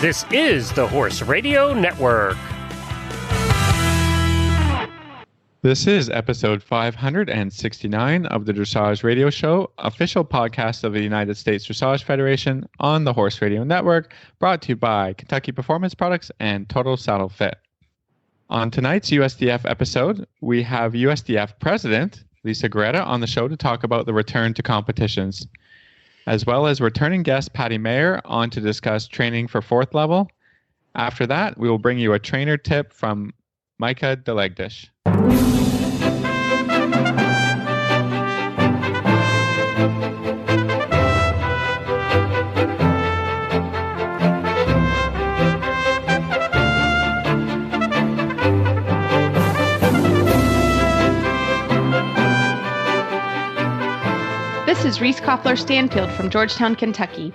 This is the Horse Radio Network. This is episode 569 of the Dressage Radio Show, official podcast of the United States Dressage Federation on the Horse Radio Network, brought to you by Kentucky Performance Products and Total Saddle Fit. On tonight's USDF episode, we have USDF President Lisa Gorretta on the show to talk about the return to competitions, as well as returning guest Patty Mayer on to discuss training for fourth level. After that, we will bring you a trainer tip from Micah Deligdish. This is Reese Koffler-Stanfield from Georgetown, Kentucky.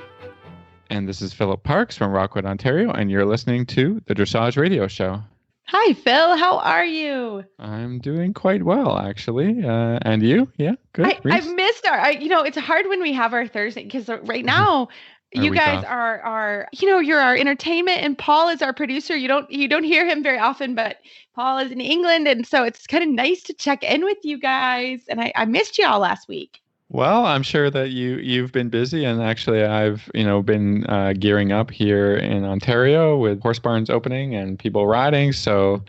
And this is Philip Parks from Rockwood, Ontario, and you're listening to the Dressage Radio Show. Hi, Phil. How are you? I'm doing quite well, actually. And you? Yeah, good. I've missed it's hard when we have our Thursday, because right now you guys are you're our entertainment, and Paul is our producer. You don't hear him very often, but Paul is in England, and so it's kind of nice to check in with you guys. And I missed you all last week. Well, I'm sure that you've been busy, and actually I've been gearing up here in Ontario with horse barns opening and people riding. So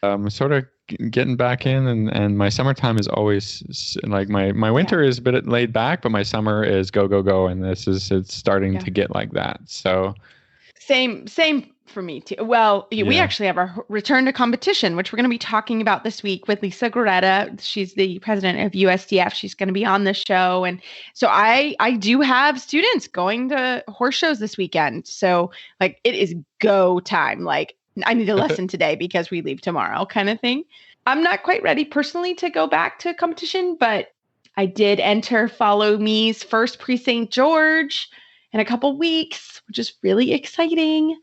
I'm sort of getting back in, and my summertime is always like my winter is a bit laid back, but my summer is go, and it's starting to get like that. So same for me too. Well, we actually have our return to competition, which we're going to be talking about this week with Lisa Gorretta. She's the president of USDF. She's going to be on the show. And so I do have students going to horse shows this weekend. So like it is go time. Like I need a lesson today because we leave tomorrow kind of thing. I'm not quite ready personally to go back to competition, but I did enter Follow Me's first pre-St. George in a couple weeks, which is really exciting.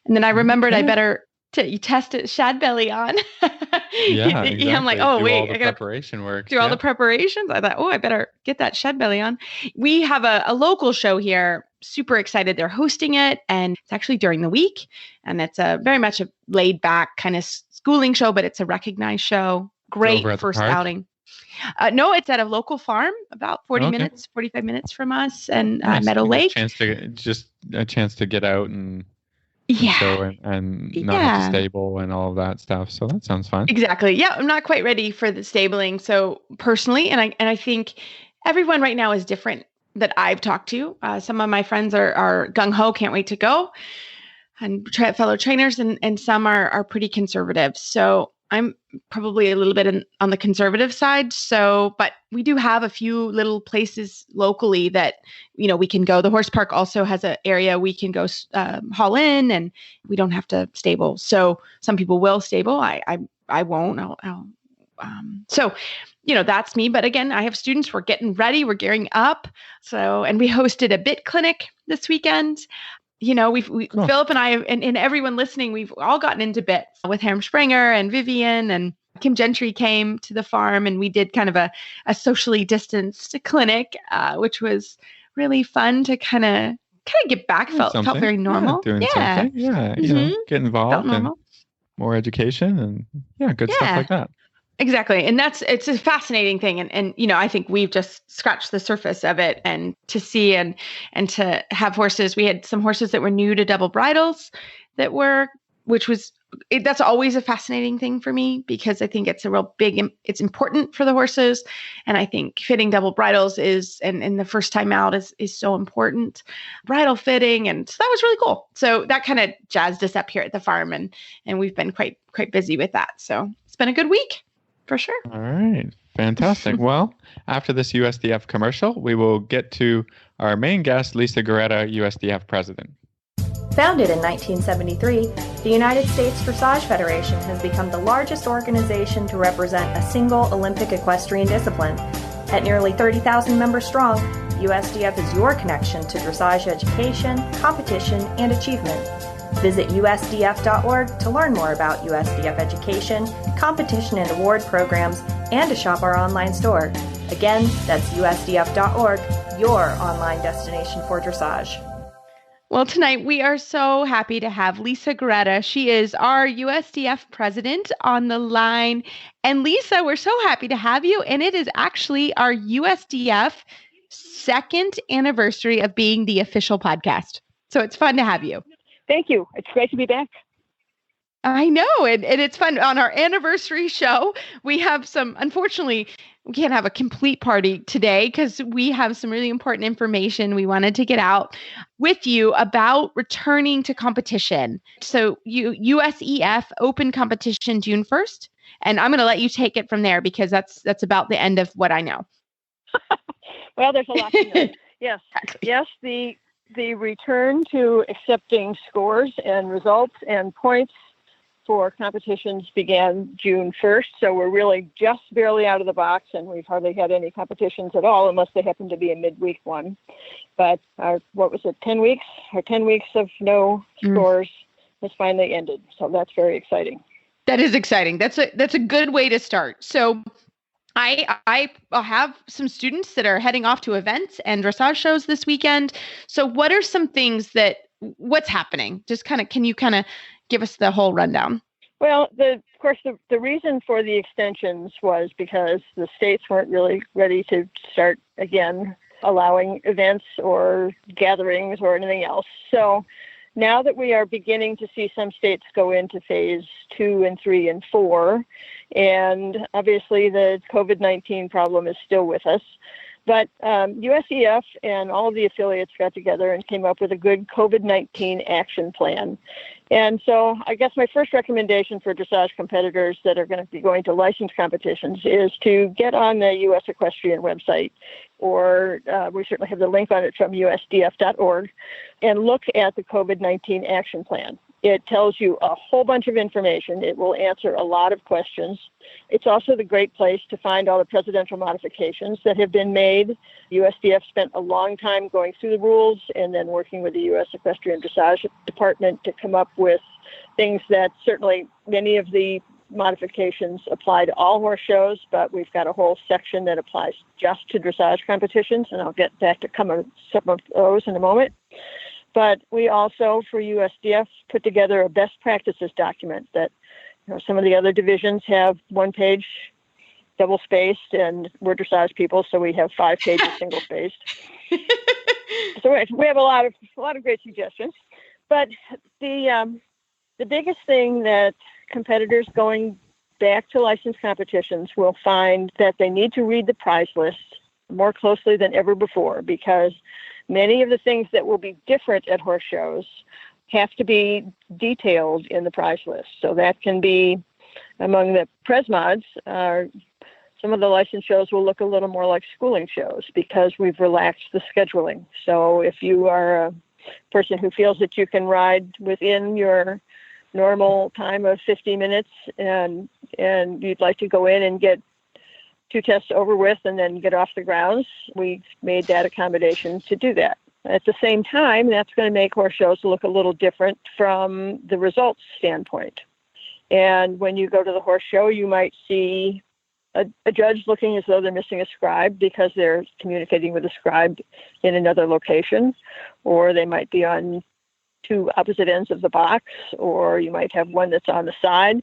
And then I remembered I better test it shad belly on. Yeah, exactly. I'm like, oh, wait, I got preparation work. Do all the preparations. I thought, I better get that shad belly on. We have a local show here. Super excited. They're hosting it, and it's actually during the week. And it's a very much a laid back kind of schooling show, but it's a recognized show. Great first outing. No, it's at a local farm, about 45 minutes from us, and Meadow Lake. A chance to get out and show and not at the stable and all of that stuff. So that sounds fun. Exactly. Yeah, I'm not quite ready for the stabling. So personally, and I think everyone right now is different that I've talked to. Some of my friends are gung-ho, can't wait to go, and fellow trainers, and some are pretty conservative. So I'm probably a little bit on the conservative side. So, but we do have a few little places locally that, we can go. The horse park also has an area we can go haul in, and we don't have to stable. So some people will stable. I won't. So, that's me. But again, I have students. We're getting ready. We're gearing up. So, and we hosted a bit clinic this weekend. Cool. Philip and I and everyone listening, we've all gotten into bit with Harem Springer and Vivian, and Kim Gentry came to the farm, and we did kind of a socially distanced clinic, which was really fun to kind of get back. Felt very normal. Doing something. Yeah. Get involved and more education and good stuff like that. Exactly. And it's a fascinating thing. And I think we've just scratched the surface of it, and to see and to have horses. We had some horses that were new to double bridles that's always a fascinating thing for me, because I think it's it's important for the horses. And I think fitting double bridles is, and the first time out is so important. Bridle fitting. And so that was really cool. So that kind of jazzed us up here at the farm, and we've been quite busy with that. So it's been a good week. For sure. All right. Fantastic. Well, after this USDF commercial, we will get to our main guest, Lisa Gorretta, USDF President. Founded in 1973, the United States Dressage Federation has become the largest organization to represent a single Olympic equestrian discipline. At nearly 30,000 members strong, USDF is your connection to dressage education, competition, and achievement. Visit USDF.org to learn more about USDF education, competition and award programs, and to shop our online store. Again, that's USDF.org, your online destination for dressage. Well, tonight we are so happy to have Lisa Gorretta. She is our USDF president on the line. And Lisa, we're so happy to have you. And it is actually our USDF second anniversary of being the official podcast. So it's fun to have you. Thank you. It's great to be back. I know. And it's fun. On our anniversary show, we have unfortunately, we can't have a complete party today because we have some really important information we wanted to get out with you about returning to competition. So USEF open competition June 1st. And I'm going to let you take it from there because that's about the end of what I know. Well, there's a lot to know. Yes. Exactly. Yes, the return to accepting scores and results and points for competitions began June 1st. So we're really just barely out of the box, and we've hardly had any competitions at all unless they happen to be a midweek one. But 10 weeks? Our 10 weeks of no scores has finally ended. So that's very exciting. That is exciting. That's a good way to start. So I have some students that are heading off to events and dressage shows this weekend. So what are some things what's happening? Just can you give us the whole rundown? Well, of course, the reason for the extensions was because the states weren't really ready to start again allowing events or gatherings or anything else. So now that we are beginning to see some states go into phase 2 and 3 and 4, and obviously the COVID-19 problem is still with us, but USEF and all of the affiliates got together and came up with a good COVID-19 action plan. And so I guess my first recommendation for dressage competitors that are going to be going to licensed competitions is to get on the U.S. Equestrian website, or we certainly have the link on it from USDF.org, and look at the COVID-19 action plan. It tells you a whole bunch of information. It will answer a lot of questions. It's also the great place to find all the presidential modifications that have been made. USDF spent a long time going through the rules and then working with the U.S. Equestrian Dressage Department to come up with things that certainly many of the modifications apply to all horse shows, but we've got a whole section that applies just to dressage competitions, and I'll get back to some of those in a moment. But we also, for USDF, put together a best practices document that some of the other divisions have one page double-spaced, and we're dressage people, so we have 5 pages single-spaced. So we have a lot of great suggestions. But the biggest thing that competitors going back to licensed competitions will find that they need to read the prize list more closely than ever before, because many of the things that will be different at horse shows have to be detailed in the prize list. So that can be among the pres mods. Some of the licensed shows will look a little more like schooling shows because we've relaxed the scheduling. So if you are a person who feels that you can ride within your normal time of 50 minutes and you'd like to go in and get 2 tests over with and then get off the grounds, we made that accommodation to do that. At the same time, that's going to make horse shows look a little different from the results standpoint. And when you go to the horse show, you might see a judge looking as though they're missing a scribe because they're communicating with a scribe in another location, or they might be on 2 opposite ends of the box, or you might have one that's on the side.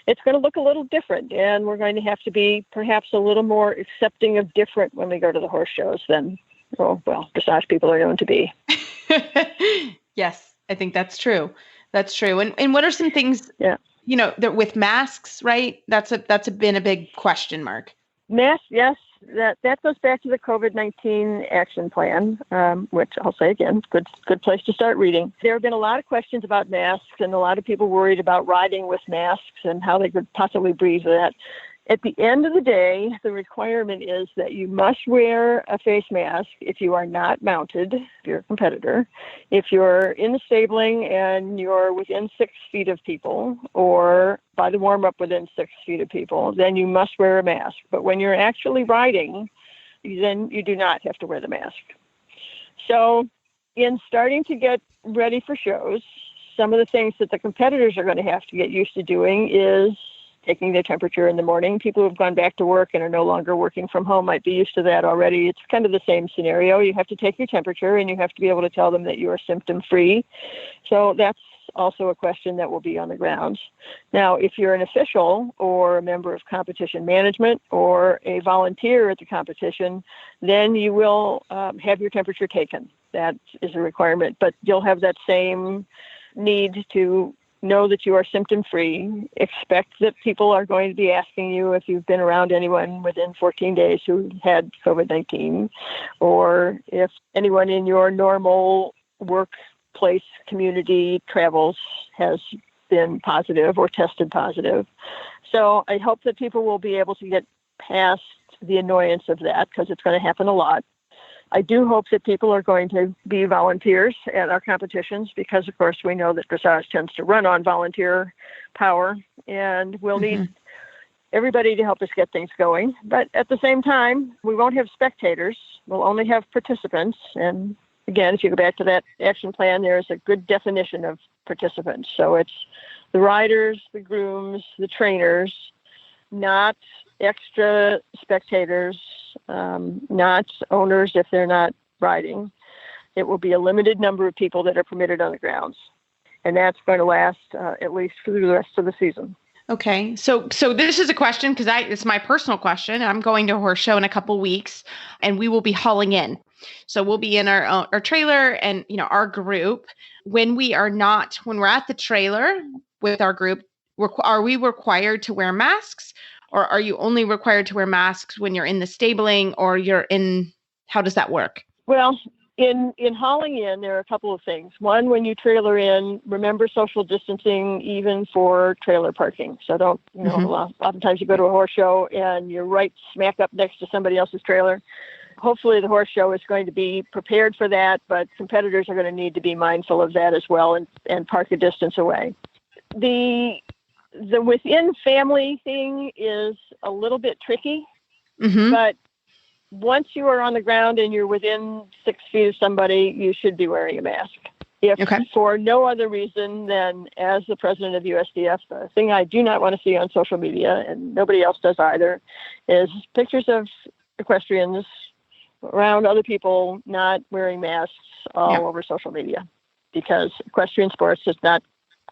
It's going to look a little different, and we're going to have to be perhaps a little more accepting of different when we go to the horse shows than, dressage people are known to be. Yes, I think that's true. That's true. And what are some things, that with masks, right? That's been a big question mark. Masks, yes. That goes back to the COVID-19 action plan, which I'll say again, good place to start reading. There have been a lot of questions about masks and a lot of people worried about riding with masks and how they could possibly breathe that. At the end of the day, the requirement is that you must wear a face mask if you are not mounted, if you're a competitor. If you're in the stabling and you're within 6 feet of people, or by the warm-up within 6 feet of people, then you must wear a mask. But when you're actually riding, then you do not have to wear the mask. So in starting to get ready for shows, some of the things that the competitors are going to have to get used to doing is taking their temperature in the morning. People who've gone back to work and are no longer working from home might be used to that already. It's kind of the same scenario. You have to take your temperature and you have to be able to tell them that you are symptom-free. So that's also a question that will be on the grounds. Now, if you're an official or a member of competition management or a volunteer at the competition, then you will have your temperature taken. That is a requirement, but you'll have that same need to know that you are symptom-free. Expect that people are going to be asking you if you've been around anyone within 14 days who had COVID-19, or if anyone in your normal workplace community travels has been positive or tested positive. So I hope that people will be able to get past the annoyance of that, because it's going to happen a lot. I do hope that people are going to be volunteers at our competitions, because, of course, we know that dressage tends to run on volunteer power, and we'll need everybody to help us get things going. But at the same time, we won't have spectators. We'll only have participants. And again, if you go back to that action plan, there's a good definition of participants. So it's the riders, the grooms, the trainers, not extra spectators, not owners if they're not riding. It will be a limited number of people that are permitted on the grounds. And that's going to last at least through the rest of the season. Okay. So this is a question, because it's my personal question. I'm going to a horse show in a couple weeks, and we will be hauling in. So we'll be in our trailer and, our group. When we're at the trailer with our group, are we required to wear masks? Or are you only required to wear masks when you're in the stabling, or how does that work? Well, in hauling in, there are a couple of things. One, when you trailer in, remember social distancing even for trailer parking. So don't, oftentimes you go to a horse show and you're right smack up next to somebody else's trailer. Hopefully the horse show is going to be prepared for that, but competitors are going to need to be mindful of that as well and park a distance away. The within family thing is a little bit tricky, but once you are on the ground and you're within 6 feet of somebody, you should be wearing a mask. If for no other reason than as the president of USDF, the thing I do not want to see on social media, and nobody else does either, is pictures of equestrians around other people not wearing masks all over social media, because equestrian sports is not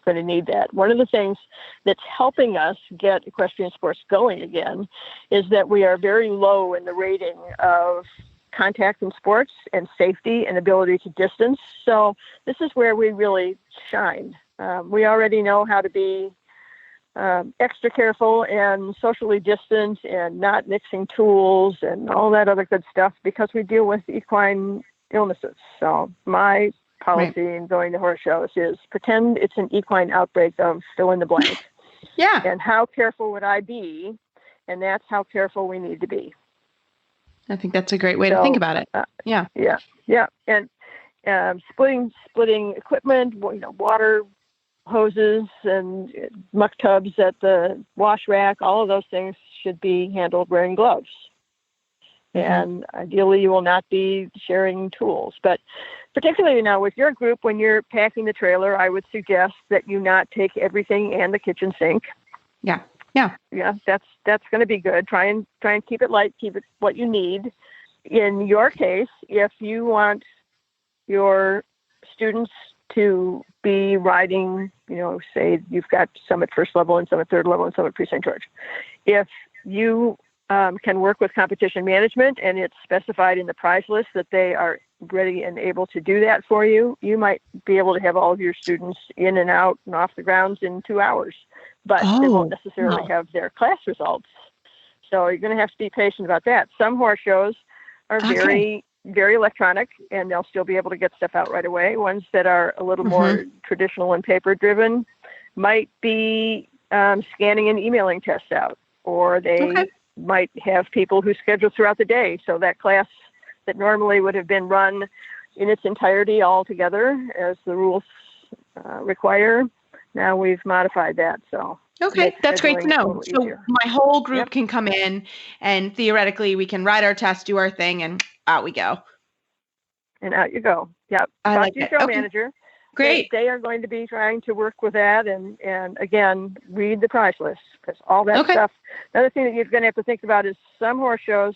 going to need that. One of the things that's helping us get equestrian sports going again is that we are very low in the rating of contact in sports and safety and ability to distance. So this is where we really shine. We already know how to be extra careful and socially distant and not mixing tools and all that other good stuff, because we deal with equine illnesses. So my policy in going to horse shows is pretend it's an equine outbreak of fill in the blank. And how careful would I be? And that's how careful we need to be. I think that's a great way to think about it. And splitting equipment, water hoses and muck tubs at the wash rack, all of those things should be handled wearing gloves. And ideally, you will not be sharing tools. But particularly now with your group, when you're packing the trailer, I would suggest that you not take everything and the kitchen sink. Yeah, that's going to be good. Try and keep it light, keep it what you need. In your case, if you want your students to be riding, say you've got some at first level and some at third level and some at Pre-St. George. If you can work with competition management and it's specified in the prize list that they are ready and able to do that for you, you might be able to have all of your students in and out and off the grounds in 2 hours, but they won't necessarily have their class results. So you're going to have to be patient about that. Some horse shows are very, very electronic, and they'll still be able to get stuff out right away. Ones that are a little more traditional and paper driven might be scanning and emailing tests out, or they might have people who schedule throughout the day. So that class that normally would have been run in its entirety all together as the rules require, now we've modified that. So that's great to know. So my whole group can come in, and theoretically we can ride our test, do our thing, and out we go. And out you go. Yep. I Talk like to your it. show manager. Great. They are going to be trying to work with that, and again, read the price list, because all that stuff. Another thing that you're going to have to think about is some horse shows.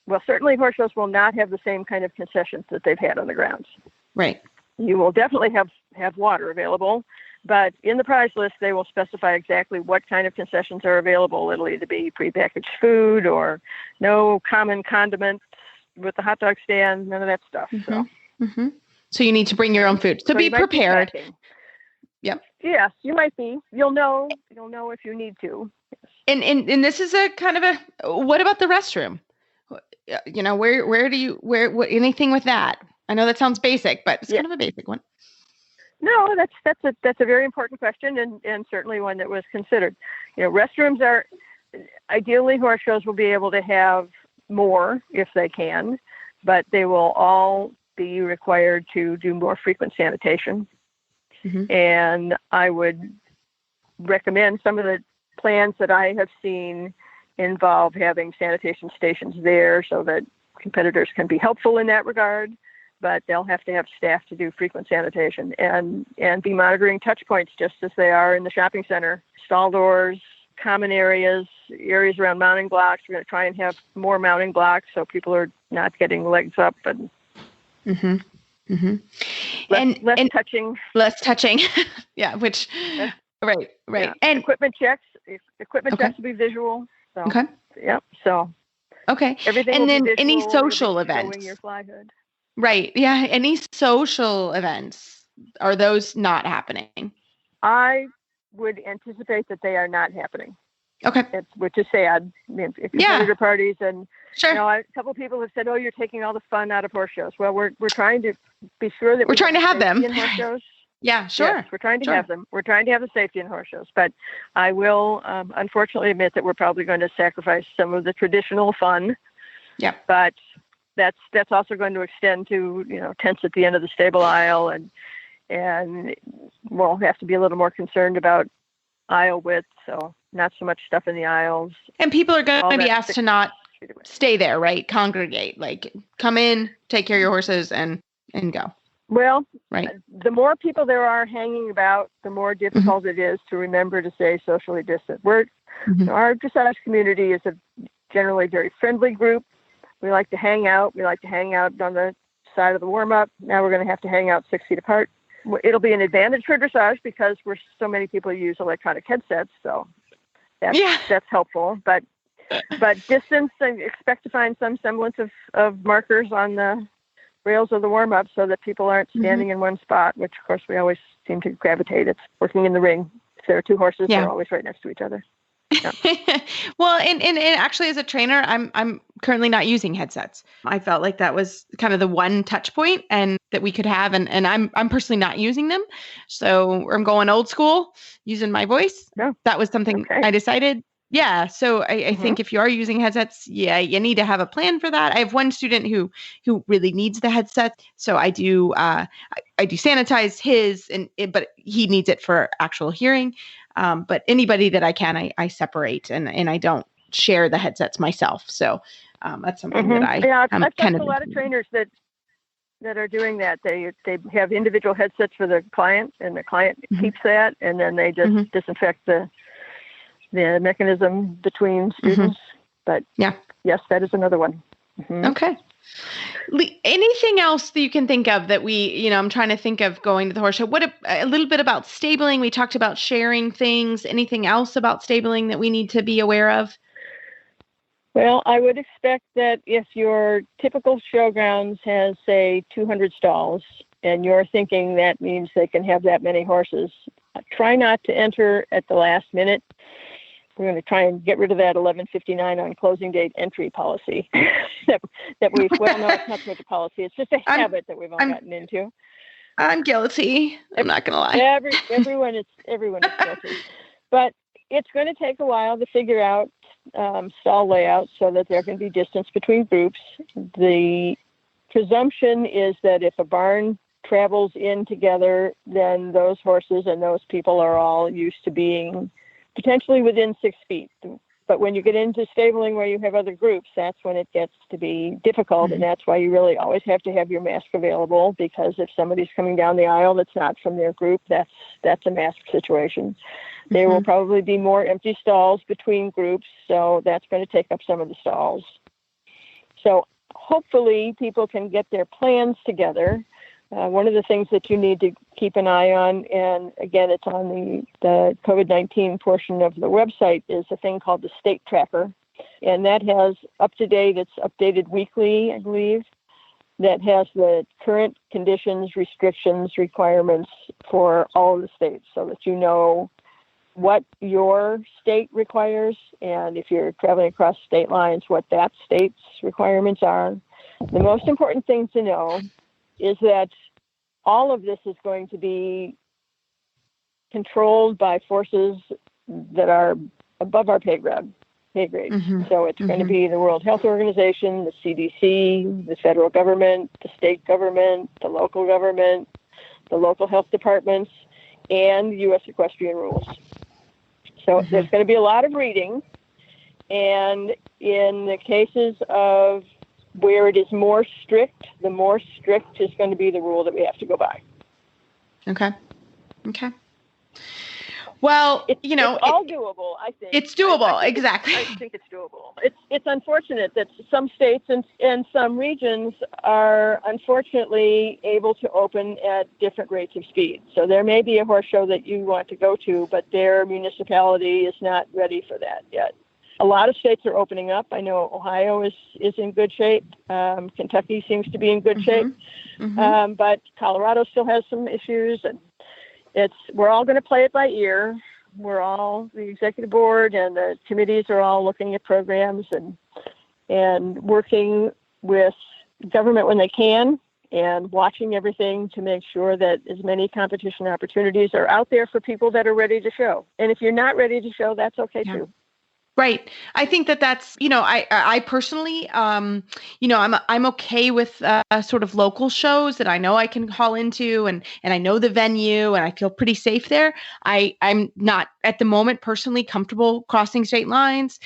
Well, certainly horse shows will not have the same kind of concessions that they've had on the grounds. Right. You will definitely have water available, but in the price list, they will specify exactly what kind of concessions are available. It'll either be prepackaged food or no common condiments with the hot dog stand, none of that stuff. So you need to bring your own food. So be prepared. Yep. Yes, you might be. You'll know if you need to. Yes. And this is a kind of what about the restroom? You know, where do you anything with that? I know that sounds basic, but it's kind of a basic one. No, that's a very important question, and certainly one that was considered. You know, restrooms are ideally, horse shows will be able to have more if they can, but they will all be required to do more frequent sanitation. And I would recommend some of the plans that I have seen involve having sanitation stations there so that competitors can be helpful in that regard, but they'll have to have staff to do frequent sanitation and be monitoring touch points just as they are in the shopping center. Stall doors, common areas around mounting blocks. We're going to try and have more mounting blocks so people are not getting legs up and less touching. Less touching. Yeah, which right. Yeah. And equipment checks. Checks will be visual. So, So everything. And then will be any visual, social events. Showing your fly hood. Right. Yeah. Any social events, are those not happening? I would anticipate that they are not happening. Okay. Which is sad. I mean, if you're visitor parties and a couple of people have said, "Oh, you're taking all the fun out of horse shows." Well, we're trying to be sure that we're trying to have them in horse shows. Yeah, sure. Yes, we're trying to have them. We're trying to have the safety in horse shows, but I will unfortunately admit that we're probably going to sacrifice some of the traditional fun. Yeah. But that's also going to extend to tents at the end of the stable aisle, and we'll have to be a little more concerned about aisle width. So not so much stuff in the aisles. And people are going to be asked to not stay there, right? Congregate, like come in, take care of your horses, and go. Well, right. The more people there are hanging about, the more difficult it is to remember to stay socially distant. Our dressage community is a generally very friendly group. We like to hang out. We like to hang out on the side of the warm-up. Now we're going to have to hang out 6 feet apart. It'll be an advantage for dressage because so many people use electronic headsets, so that's helpful. But distance, I expect to find some semblance of markers on the rails of the warm-up so that people aren't standing in one spot, which, of course, we always seem to gravitate. It's working in the ring. If there are two horses, they're always right next to each other. Yeah. Well, and actually, as a trainer, I'm currently not using headsets. I felt like that was kind of the one touch point and that we could have, and I'm personally not using them. So I'm going old school, using my voice. Yeah. That was something I decided. Yeah. So I think if you are using headsets, you need to have a plan for that. I have one student who really needs the headset. So I do sanitize his, but he needs it for actual hearing. But anybody that I can, I separate and I don't share the headsets myself. So that's something that I've got a lot of trainers that are doing that. They have individual headsets for the client, and the client keeps that, and then they just disinfect the mechanism between students. But yes, that is another one. Okay. Anything else that you can think of that I'm trying to think of going to the horse show? What a little bit about stabling. We talked about sharing things. Anything else about stabling that we need to be aware of? Well, I would expect that if your typical showgrounds has, say, 200 stalls, and you're thinking that means they can have that many horses, try not to enter at the last minute. We're going to try and get rid of that 1159 on closing date entry policy that we've, well, no, it's not so much a policy. It's just a habit that we've all gotten into. I'm guilty. I'm not going to lie. Everyone is guilty. But it's going to take a while to figure out stall layouts so that there can be distance between groups. The presumption is that if a barn travels in together, then those horses and those people are all used to being potentially within 6 feet. But when you get into stabling where you have other groups, that's when it gets to be difficult. And that's why you really always have to have your mask available, because if somebody's coming down the aisle that's not from their group, that's a mask situation. There will probably be more empty stalls between groups, so that's going to take up some of the stalls. So hopefully people can get their plans together. One of the things that you need to keep an eye on, and again, it's on the COVID-19 portion of the website, is a thing called the State Tracker. And that has up-to-date, it's updated weekly, I believe, that has the current conditions, restrictions, requirements for all of the states, so that you know what your state requires, and if you're traveling across state lines, what that state's requirements are. The most important thing to know is that all of this is going to be controlled by forces that are above our pay grade. So it's going to be the World Health Organization, the CDC, the federal government, the state government, the local government, the local health departments, and U.S. equestrian rules. So there's going to be a lot of reading. And in the cases of where it is more strict, the more strict is going to be the rule that we have to go by. Okay. Well, it's all doable, I think. It's doable, exactly. I think it's doable. It's unfortunate that some states and some regions are unfortunately able to open at different rates of speed. So there may be a horse show that you want to go to, but their municipality is not ready for that yet. A lot of states are opening up. I know Ohio is in good shape. Kentucky seems to be in good shape. But Colorado still has some issues. And we're all going to play it by ear. The executive board and the committees are all looking at programs and working with government when they can, and watching everything to make sure that as many competition opportunities are out there for people that are ready to show. And if you're not ready to show, that's okay too. Right. I think that's, I personally, I'm okay with sort of local shows that I know I can call into and I know the venue and I feel pretty safe there. I'm not at the moment personally comfortable crossing state lines.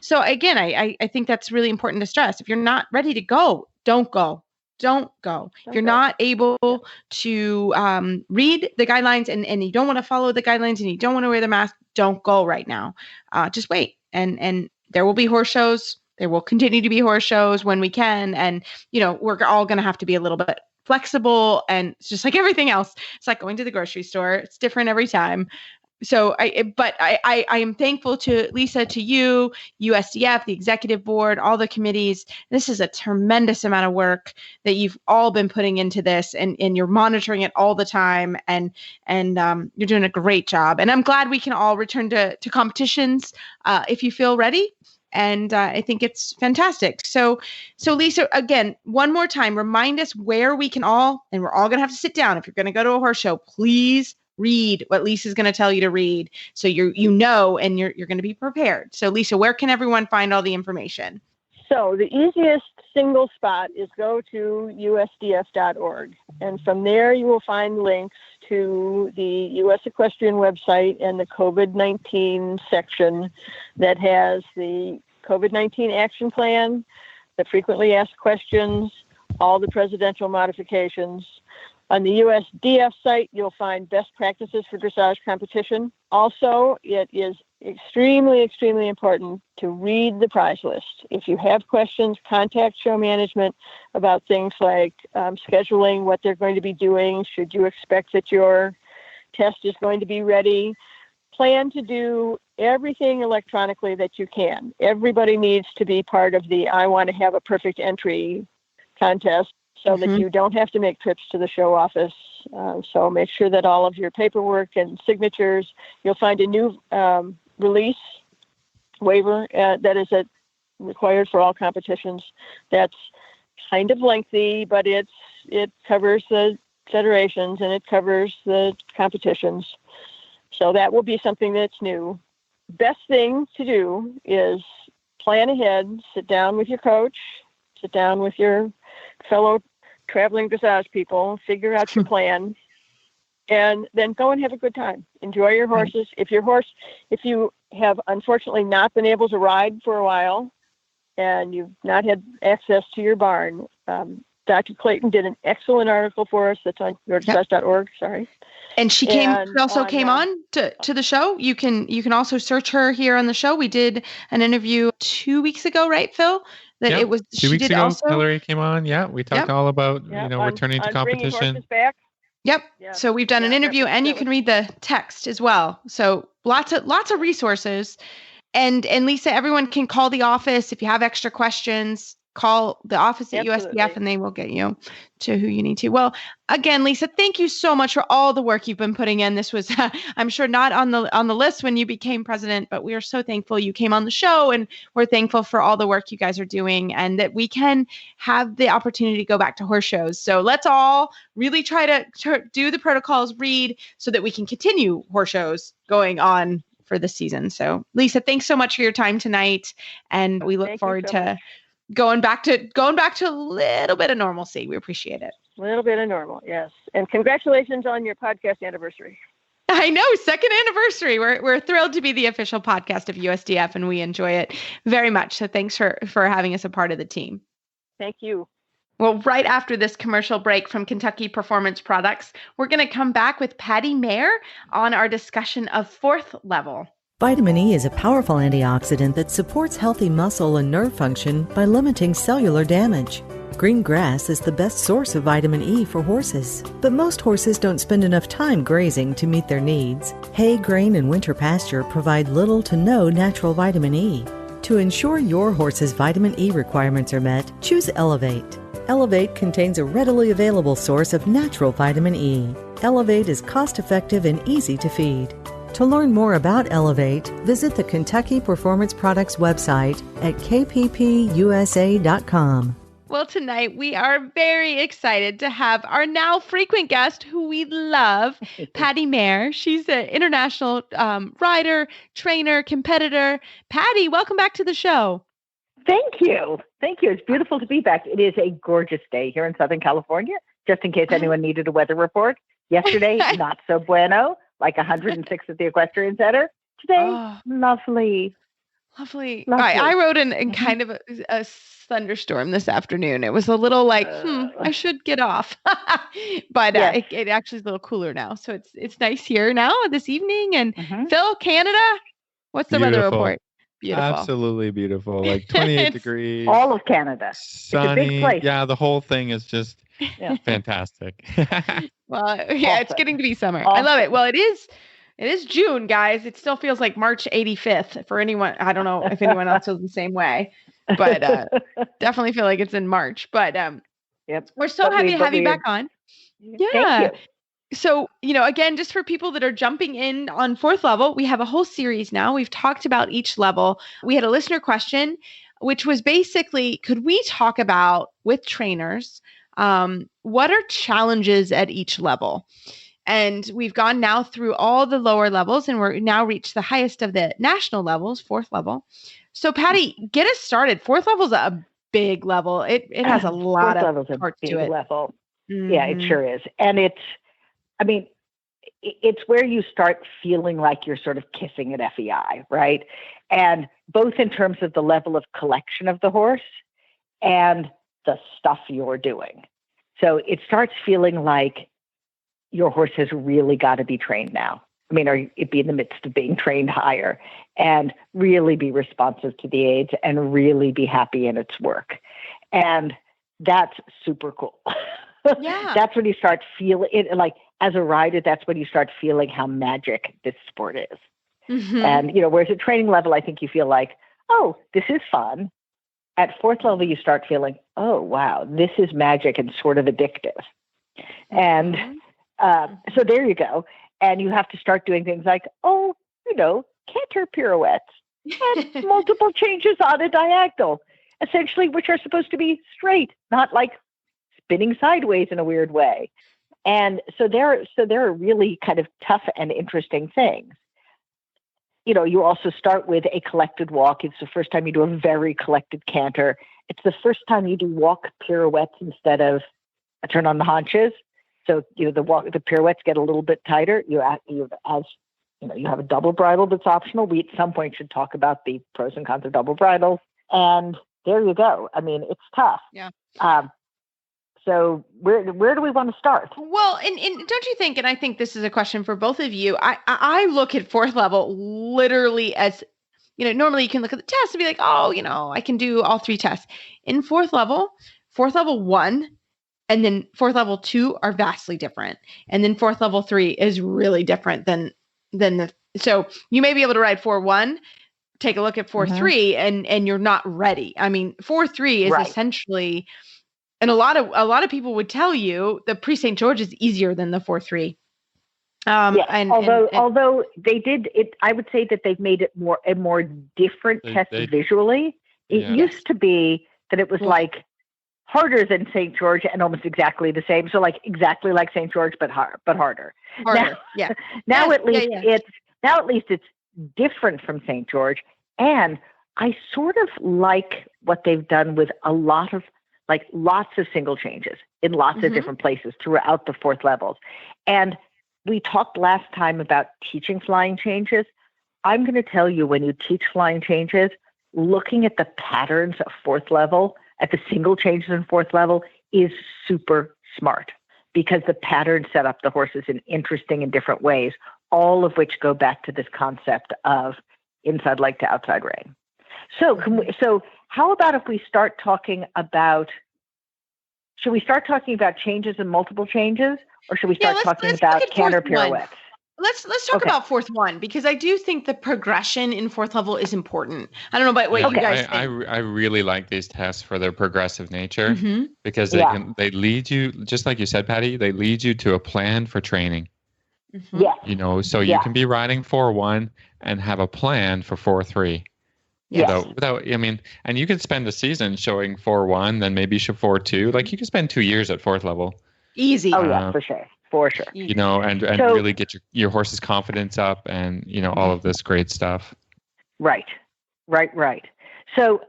So again, I think that's really important to stress. If you're not ready to go, don't go. If you're not able to read the guidelines and you don't want to follow the guidelines and you don't want to wear the mask, don't go right now. Just wait. And there will be horse shows. There will continue to be horse shows when we can. And, we're all going to have to be a little bit flexible. And it's just like everything else. It's like going to the grocery store. It's different every time. So I am thankful to Lisa, to you, USDF, the executive board, all the committees. This is a tremendous amount of work that you've all been putting into this, and you're monitoring it all the time, and you're doing a great job. And I'm glad we can all return to competitions if you feel ready. And I think it's fantastic. So Lisa, again, one more time, remind us where we can all, and we're all going to have to sit down. If you're going to go to a horse show, please read what Lisa's going to tell you to read, so and you're going to be prepared. So Lisa, where can everyone find all the information? So the easiest single spot is go to USDF.org. And from there you will find links to the U.S. Equestrian website and the COVID-19 section that has the COVID-19 action plan, the frequently asked questions, all the presidential modifications. On the USDF site, you'll find best practices for dressage competition. Also, it is extremely, extremely important to read the prize list. If you have questions, contact show management about things like scheduling, what they're going to be doing. Should you expect that your test is going to be ready? Plan to do everything electronically that you can. Everybody needs to be part of the I want to have a perfect entry contest, so that you don't have to make trips to the show office. So make sure that all of your paperwork and signatures, you'll find a new release waiver that is required for all competitions. That's kind of lengthy, but it covers the federations and it covers the competitions. So that will be something that's new. Best thing to do is plan ahead, sit down with your coach, sit down with your fellow traveling dressage people, figure out your plan, and then go and have a good time. Enjoy your horses. If you have unfortunately not been able to ride for a while and you've not had access to your barn, Dr. Clayton did an excellent article for us that's on yourdressage.org. Sorry. And she came on to the show. You can also search her here on the show. We did an interview 2 weeks ago, right, Phil? It was 2 weeks ago. Hillary came on. Yeah, we talked all about returning to competition. Back. Yep. Yeah. So we've done an interview, and you can read the text as well. So lots of resources. And Lisa, everyone can call the office if you have extra questions. Call the office at USDF and they will get you to who you need to. Well, again, Lisa, thank you so much for all the work you've been putting in. This was, I'm sure, not on the list when you became president, but we are so thankful you came on the show, and we're thankful for all the work you guys are doing and that we can have the opportunity to go back to horse shows. So let's all really try to do the protocols, read, so that we can continue horse shows going on for this season. So Lisa, thanks so much for your time tonight. And we look forward to going back to a little bit of normalcy. We appreciate it. A little bit of normal, yes. And congratulations on your podcast anniversary. I know, second anniversary. We're thrilled to be the official podcast of USDF, and we enjoy it very much. So thanks for having us a part of the team. Thank you. Well, right after this commercial break from Kentucky Performance Products, we're going to come back with Patty Mayer on our discussion of fourth level. Vitamin E is a powerful antioxidant that supports healthy muscle and nerve function by limiting cellular damage. Green grass is the best source of vitamin E for horses, but most horses don't spend enough time grazing to meet their needs. Hay, grain, and winter pasture provide little to no natural vitamin E. To ensure your horse's vitamin E requirements are met, choose Elevate. Elevate contains a readily available source of natural vitamin E. Elevate is cost-effective and easy to feed. To learn more about Elevate, visit the Kentucky Performance Products website at kppusa.com. Well, tonight we are very excited to have our now frequent guest who we love, Patty Mayer. She's an international rider, trainer, competitor. Patty, welcome back to the show. Thank you. Thank you. It's beautiful to be back. It is a gorgeous day here in Southern California, just in case anyone needed a weather report. Yesterday, not so bueno. Like 106 at the Equestrian Center. Today, lovely. I rode in kind of a thunderstorm this afternoon. It was a little like, I should get off. But it actually is a little cooler now. So it's nice here now this evening. And Phil, Canada, what's the weather report? Beautiful. Absolutely beautiful. Like 28 degrees. All of Canada. Sunny. It's a big place. Yeah, the whole thing is just fantastic. Well, yeah, it's getting to be summer. Awesome. I love it. Well, it is June, guys. It still feels like March 85th for anyone. I don't know if anyone else feels the same way, but definitely feel like it's in March. But we're so happy to have you back on. Yeah. Thank you. So, again, just for people that are jumping in on fourth level, we have a whole series now. We've talked about each level. We had a listener question, which was basically, could we talk about with trainers, what are challenges at each level? And we've gone now through all the lower levels, and we're now reached the highest of the national levels, fourth level. So Patty, get us started. Fourth level is a big level. It has a lot of parts to it. Level. Yeah, it sure is. And it's where you start feeling like you're sort of kissing at FEI, right? And both in terms of the level of collection of the horse and the stuff you're doing. So it starts feeling like your horse has really got to be trained now. Or it be in the midst of being trained higher and really be responsive to the aids and really be happy in its work. And that's super cool. Yeah. That's when you start feeling it, like as a rider, that's when you start feeling how magic this sport is. And, whereas at training level, I think you feel like, oh, this is fun. At fourth level, you start feeling, oh, wow, this is magic and sort of addictive. And so there you go. And you have to start doing things like, canter pirouettes and multiple changes on a diagonal, essentially, which are supposed to be straight, not like spinning sideways in a weird way. And so there are really kind of tough and interesting things. You also start with a collected walk. It's the first time you do a very collected canter. It's the first time you do walk pirouettes instead of a turn on the haunches. So, the pirouettes get a little bit tighter. You have a double bridle that's optional. We at some point should talk about the pros and cons of double bridles. And there you go. I mean, it's tough. Yeah. So where do we want to start? Well, and don't you think, and I think this is a question for both of you, I look at fourth level literally as, normally you can look at the test and be like, oh, I can do all 3 tests. In fourth level 1 and then fourth level 2 are vastly different. And then fourth level 3 is really different than so you may be able to ride 4-1, take a look at 4-3 and you're not ready. I mean, 4-3 is essentially, and a lot of people would tell you the pre-St. George is easier than the 4-3. Although they did it, I would say that they've made it a more different test visually. It used to be that it was like harder than St. George and almost exactly the same. So like exactly like St. George, but harder. Now at least it's different from St. George. And I sort of like what they've done with lots of single changes in lots of different places throughout the fourth levels. And we talked last time about teaching flying changes. I'm going to tell you, when you teach flying changes, looking at the patterns of fourth level, at the single changes in fourth level, is super smart, because the patterns set up the horses in interesting and different ways, all of which go back to this concept of inside leg to outside rein. So how about if we start talking about, should we start talking about changes and multiple changes, or should we start talking about canter pirouettes? Let's talk about fourth 1, because I do think the progression in fourth level is important. I don't know about what you guys think. I really like these tests for their progressive nature, because they lead you, just like you said, Patty, they lead you to a plan for training. So you can be riding 4-1 and have a plan for 4-3. Without, and you could spend a season showing 4-1, then maybe show 4-2. Like you could spend 2 years at fourth level. Easy. For sure. And really get your horse's confidence up, and all of this great stuff. Right. So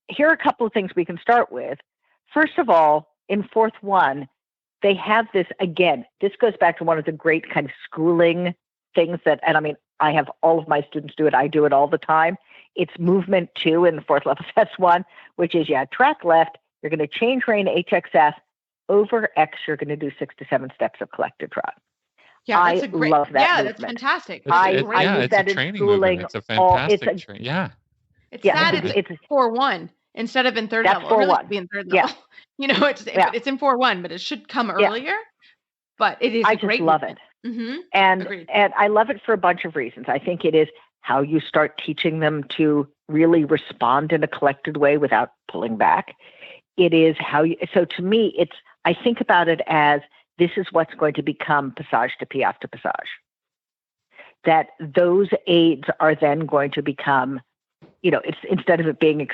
here are a couple of things we can start with. First of all, in fourth 1, they have this, again, this goes back to one of the great kind of schooling things I have all of my students do it. I do it all the time. It's movement 2 in the fourth level test 1, which is track left. You're going to change rein HXF. Over X, you're going to do 6 to 7 steps of collected trot. Yeah, that's love that movement. That's fantastic. I use that in schooling. It's a fantastic training. It's 4-1 instead of in third level. That's 4-1. Really be in third level. It's in 4-1, but it should come earlier. But it is. I just love it. And I love it for a bunch of reasons. I think it is how you start teaching them to really respond in a collected way without pulling back. It is so to me, I think about it as this is what's going to become passage to piaffe to passage. That those aids are then going to become, it's instead of it being,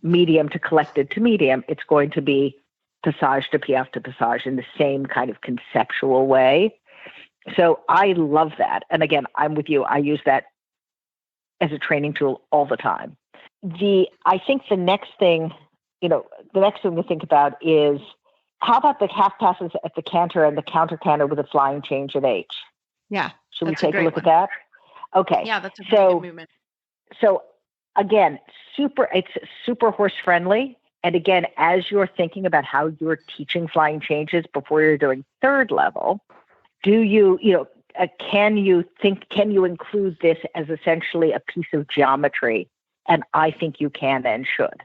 medium to collected to medium, it's going to be passage to passage in the same kind of conceptual way. So I love that. And again, I'm with you. I use that as a training tool all the time. I think the next thing to think about is, how about the half passes at the canter and the counter canter with a flying change at H? Yeah. Should we take a look at that? Okay. Yeah, that's a very good movement. So again, it's super horse friendly. And again, as you're thinking about how you're teaching flying changes before you're doing third level, can you include this as essentially a piece of geometry? And I think you can and should.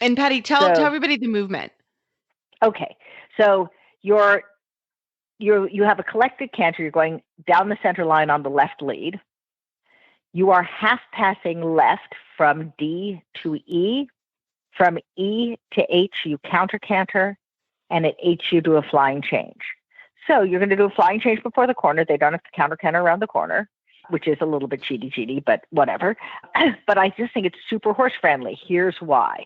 And Patty, tell everybody the movement. Okay. So you have a collected canter. You're going down the center line on the left lead. You are half passing left from D to E. From E to H, you counter canter, and at H, you do a flying change. So you're going to do a flying change before the corner. They don't have to counter canter around the corner, which is a little bit cheaty, but whatever. But I just think it's super horse friendly. Here's why.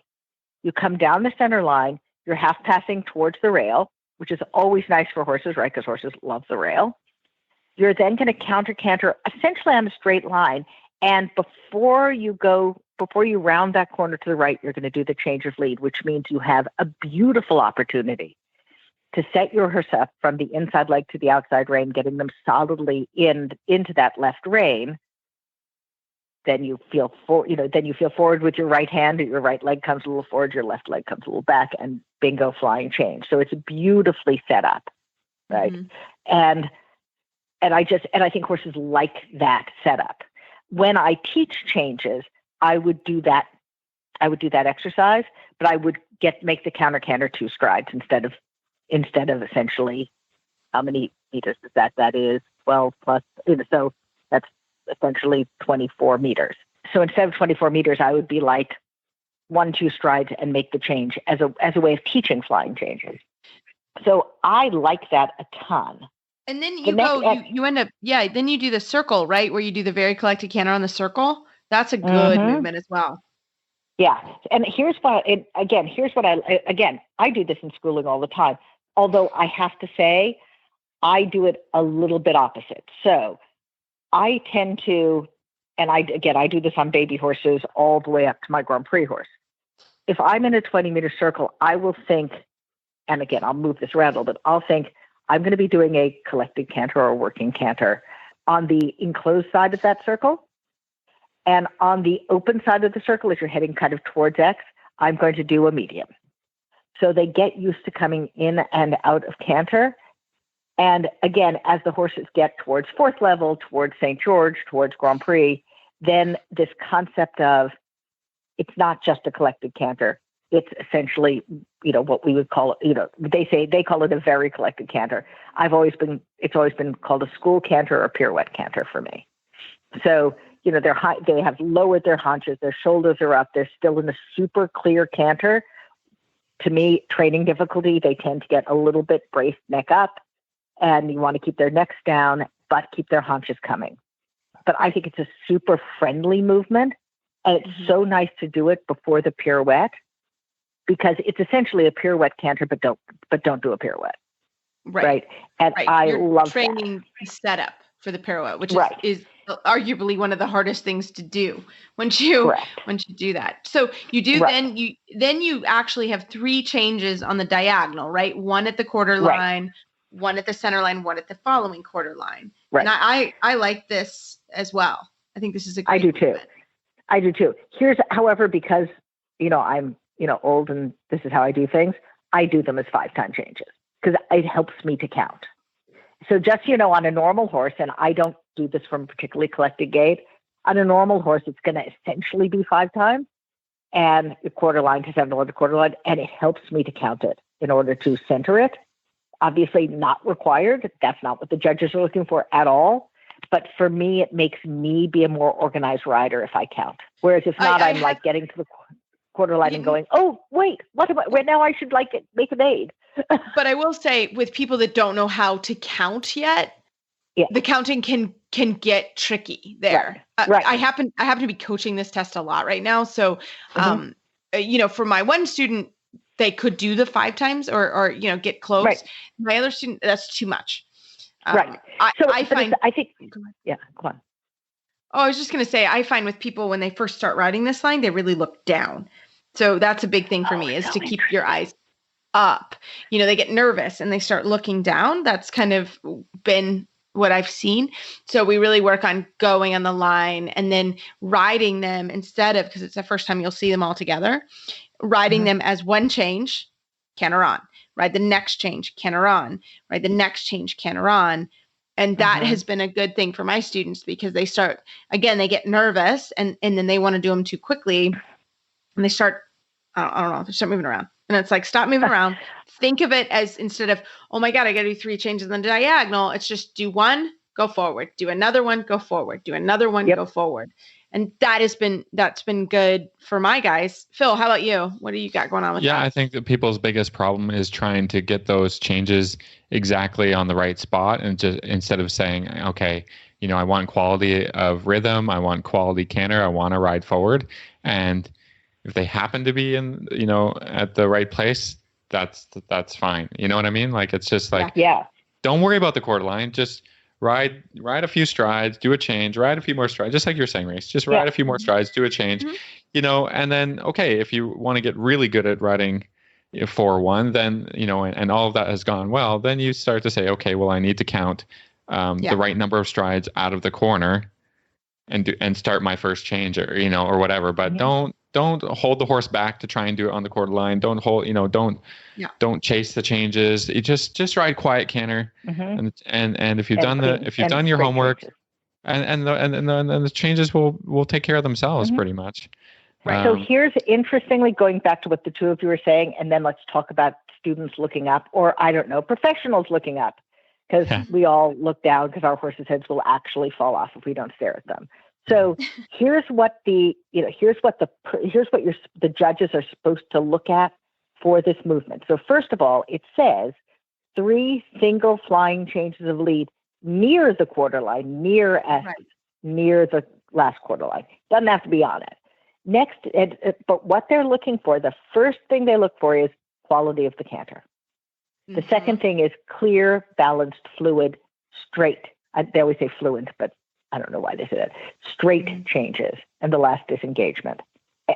You come down the center line, you're half passing towards the rail, which is always nice for horses, right? Because horses love the rail. You're then going to counter canter essentially on a straight line. And before you round that corner to the right, you're going to do the change of lead, which means you have a beautiful opportunity to set your horse up from the inside leg to the outside rein, getting them solidly into that left rein. Then you feel forward with your right hand, your right leg comes a little forward, your left leg comes a little back, and bingo, flying change. So it's beautifully set up, right? And I think horses like that setup. When I teach changes, I would do that exercise, but I would make the counter canter 2 strides instead of essentially, how many meters is that? That is 12 plus, so that's essentially 24 meters. So instead of 24 meters, I would be like 1-2 strides and make the change as a way of teaching flying changes. So I like that a ton. And then you end up, then you do the circle, right? Where you do the very collected canter on the circle. That's a good movement as well. Yeah. And here's what I do this in schooling all the time. Although I have to say, I do it a little bit opposite. So I tend to, and I do this on baby horses all the way up to my Grand Prix horse. If I'm in a 20-meter circle, I will think, and again, I'll move this around a little bit. I'll think I'm going to be doing a collected canter or a working canter on the enclosed side of that circle. And on the open side of the circle, as you're heading kind of towards X, I'm going to do a medium. So they get used to coming in and out of canter. And again, as the horses get towards 4th level, towards St. George, towards Grand Prix, then this concept of it's not just a collected canter. It's essentially, what we would call it, they call it a very collected canter. It's always been called a school canter or pirouette canter for me. So, they have lowered their haunches, their shoulders are up, they're still in a super clear canter. To me, training difficulty, they tend to get a little bit braced neck up, and you want to keep their necks down, but keep their haunches coming. But I think it's a super friendly movement, and it's so nice to do it before the pirouette, because it's essentially a pirouette canter, but don't do a pirouette. Right. And I love training that. Setup for the pirouette, which is arguably one of the hardest things to do once you do that. So you do, then you actually have 3 changes on the diagonal, right? One at the quarter line, one at the center line, one at the following quarter line. Right. And I like this as well. I think this is a great movement. I do too. Here's, however, because, I'm, old and this is how I do things, I do them as 5-time changes because it helps me to count. So just, on a normal horse, and I don't do this from a particularly collected gait, on a normal horse, it's going to essentially be 5 times, and the quarter line to 7 to quarter line, and it helps me to count it in order to center it. Obviously not required. That's not what the judges are looking for at all. But for me, it makes me be a more organized rider if I count. Whereas if not, I'm like getting to the quarter line and going, oh, wait, what am I? Well, now I should make an aid. But I will say, with people that don't know how to count yet, the counting can get tricky there. I happen to be coaching this test a lot right now. So, for my one student, they could do the 5 times or get close. Right. My other student, that's too much. Right. Go on. Oh, I was just going to say, I find with people when they first start riding this line, they really look down. So that's a big thing for me is to keep your eyes up. They get nervous and they start looking down. That's kind of been what I've seen. So we really work on going on the line and then riding them instead of, because it's the first time you'll see them all together, riding them as one change, canter on, ride the next change, canter on, ride the next change, canter on. And that has been a good thing for my students because they start, again, they get nervous and then they want to do them too quickly. And they start, I don't know, they start moving around. And it's like, stop moving around. Think of it as instead of, oh my God, I got to do 3 changes in the diagonal. It's just do 1, go forward, do another one, go forward, do another one, go forward. And that's been good for my guys. Phil, how about you? What do you got going on with that? Yeah, I think that people's biggest problem is trying to get those changes exactly on the right spot. And just instead of saying, okay, I want quality of rhythm, I want quality canter, I want to ride forward. And if they happen to be in, at the right place, that's fine. You know what I mean? Like, it's just like, don't worry about the quarter line. Just ride a few strides, do a change, ride a few more strides, just like you're saying, Race. Just ride a few more strides, do a change, and then, okay, if you want to get really good at riding 4-1, then, and all of that has gone well, then you start to say, okay, well, I need to count the right number of strides out of the corner and start my first change, or whatever. But don't hold the horse back to try and do it on the quarter line. Don't hold, don't chase the changes. You just ride quiet canter. And if you've done your homework, and the changes will take care of themselves pretty much. Right. So here's, interestingly, going back to what the two of you were saying, and then let's talk about students looking up, or I don't know, professionals looking up, because we all look down because our horses' heads will actually fall off if we don't stare at them. So here's what the judges are supposed to look at for this movement. So first of all, it says 3 single flying changes of lead near the quarter line, near the last quarter line. Doesn't have to be on it. Next, but what they're looking for, the first thing they look for is quality of the canter. The second thing is clear, balanced, fluid, straight. They always say fluent, but I don't know why they say that. Straight changes. And the last is engagement.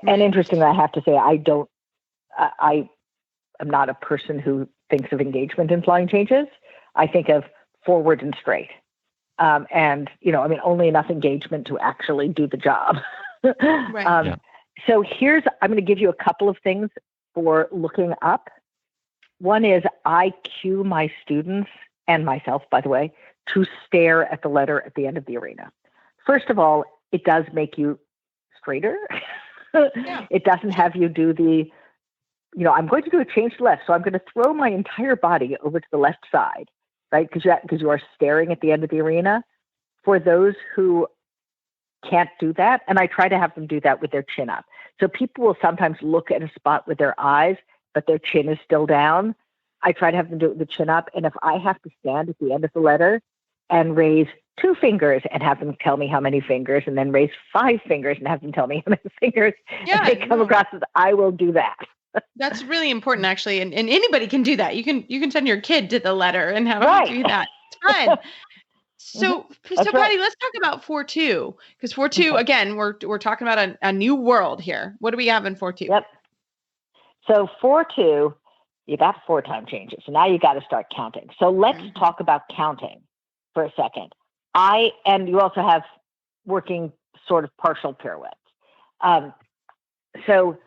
And interestingly, I have to say, I am not a person who thinks of engagement in flying changes. I think of forward and straight. Only enough engagement to actually do the job. So I'm going to give you a couple of things for looking up. One is I cue my students, and myself, by the way, to stare at the letter at the end of the arena. First of all, it does make you straighter. It doesn't have you do I'm going to do a change to left, so I'm going to throw my entire body over to the left side, right? Because you are staring at the end of the arena. For those who can't do that, and I try to have them do that with their chin up. So people will sometimes look at a spot with their eyes, but their chin is still down. I try to have them do it with the chin up. And if I have to stand at the end of the letter and raise 2 fingers and have them tell me how many fingers, and then raise 5 fingers and have them tell me how many fingers, and they come across as, I will do that. That's really important, actually. And anybody can do that. You can send your kid to the letter and have them do that. It's fun. So Patty, let's talk about 4-2, because 4-2, again, we're talking about a new world here. What do we have in 4-2? Yep. So 4-2, you got 4 time changes. So now you got to start counting. So let's talk about counting for a second. And you also have working sort of partial pirouettes. So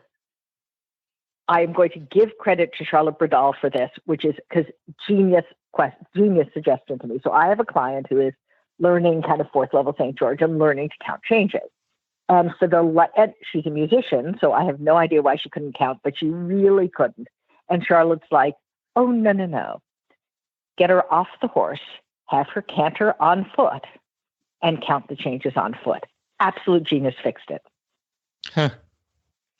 I'm going to give credit to Charlotte Bradal for this, which is because genius suggestion to me. So I have a client who is learning kind of 4th level St. George and learning to count changes. And she's a musician, so I have no idea why she couldn't count, but she really couldn't. And Charlotte's like, oh, no. Get her off the horse, have her canter on foot, and count the changes on foot. Absolute genius fixed it. Huh.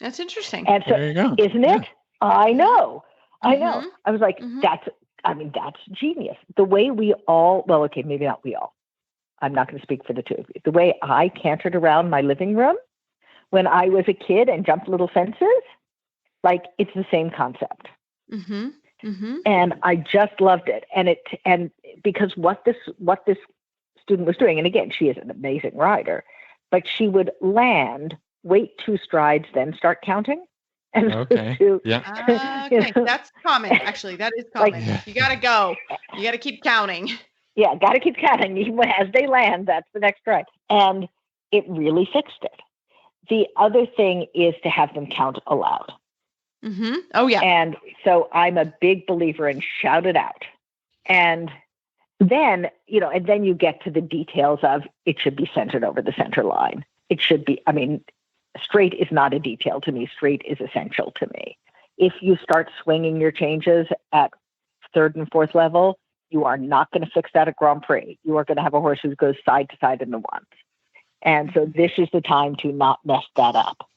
That's interesting. And so, there you go. Isn't it? I know. I was like, that's genius. The way we all, well, okay, maybe not we all. I'm not going to speak for the two of you. The way I cantered around my living room when I was a kid and jumped little fences, like it's the same concept. And I just loved it. And because what this student was doing, and again, she is an amazing rider, but she would land, wait 2 strides, then start counting. And okay. Okay. That's common. Actually, that is common. You got to go. You got to keep counting. Yeah, got to keep counting. As they land, that's the next stride. And it really fixed it. The other thing is to have them count aloud. Oh, yeah. And so I'm a big believer in shout it out. And then, and then you get to the details of it should be centered over the center line. It should be, straight is not a detail to me. Straight is essential to me. If you start swinging your changes at 3rd and 4th level, you are not going to fix that at Grand Prix. You are going to have a horse who goes side to side in the ones. And so this is the time to not mess that up.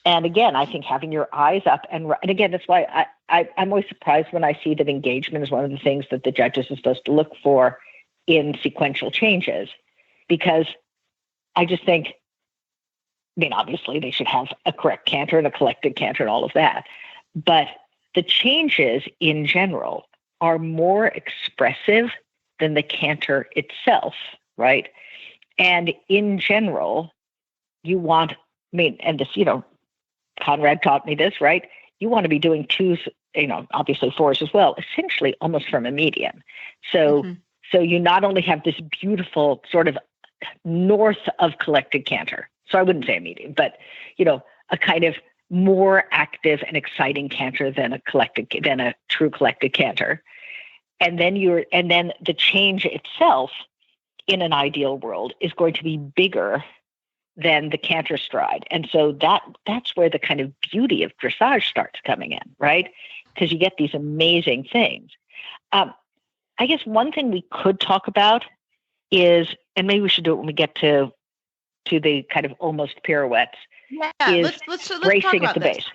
And again, I think having your eyes up, and again, that's why I'm always surprised when I see that engagement is one of the things that the judges are supposed to look for in sequential changes, because I just think, obviously they should have a correct canter and a collected canter and all of that. But the changes in general are more expressive than the canter itself, right? And in general, you want, and this, Conrad taught me this, right? You want to be doing 2 obviously 4s as well, essentially almost from a median. So you not only have this beautiful sort of north of collected canter. So I wouldn't say a median, but, a kind of more active and exciting canter than a true collected canter. And then the change itself in an ideal world is going to be bigger than the canter stride. And so that's where the kind of beauty of dressage starts coming in, right? Because you get these amazing things. I guess one thing we could talk about is, and maybe we should do it when we get to the kind of almost pirouettes. Yeah, let's bracing talk at the about base.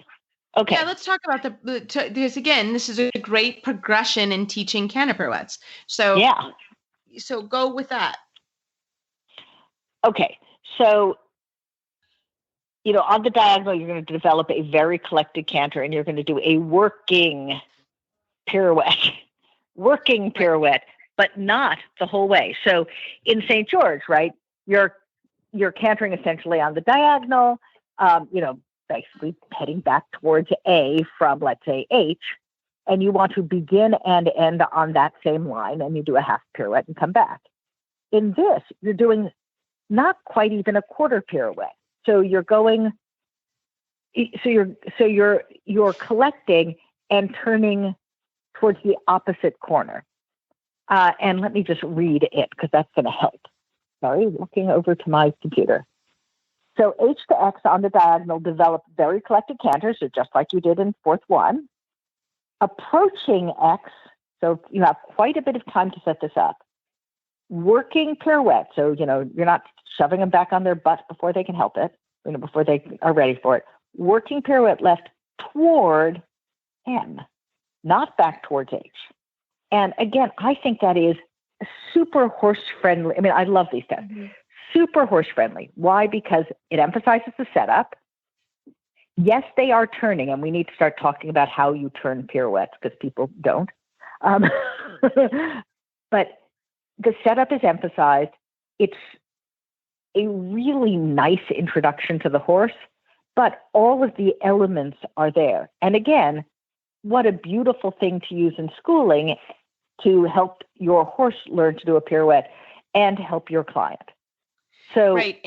Okay. Yeah, let's talk about because again, this is a great progression in teaching canter pirouettes. So yeah, so go with that. Okay, so on the diagonal, you're going to develop a very collected canter, and you're going to do a working pirouette, but not the whole way. So in St. George, right, you're cantering essentially on the diagonal, basically heading back towards A from, let's say, H, and you want to begin and end on that same line, and you do a half pirouette and come back. In this, you're doing not quite even a quarter pirouette. So you're going, so you're collecting and turning towards the opposite corner. And let me just read it because that's going to help. Sorry, looking over to my computer. So H to X on the diagonal develop very collected canters, so just like you did in 4th 1. Approaching X, so you have quite a bit of time to set this up. Working pirouette, so you're not shoving them back on their butt before they can help it, before they are ready for it. Working pirouette left toward M, not back towards H. And again, I think that is super horse friendly. I mean, I love these tests. Super horse friendly. Why? Because it emphasizes the setup. Yes, they are turning, and we need to start talking about how you turn pirouettes because people don't. But the setup is emphasized. It's a really nice introduction to the horse, but all of the elements are there. And again, what a beautiful thing to use in schooling to help your horse learn to do a pirouette and help your client. So right.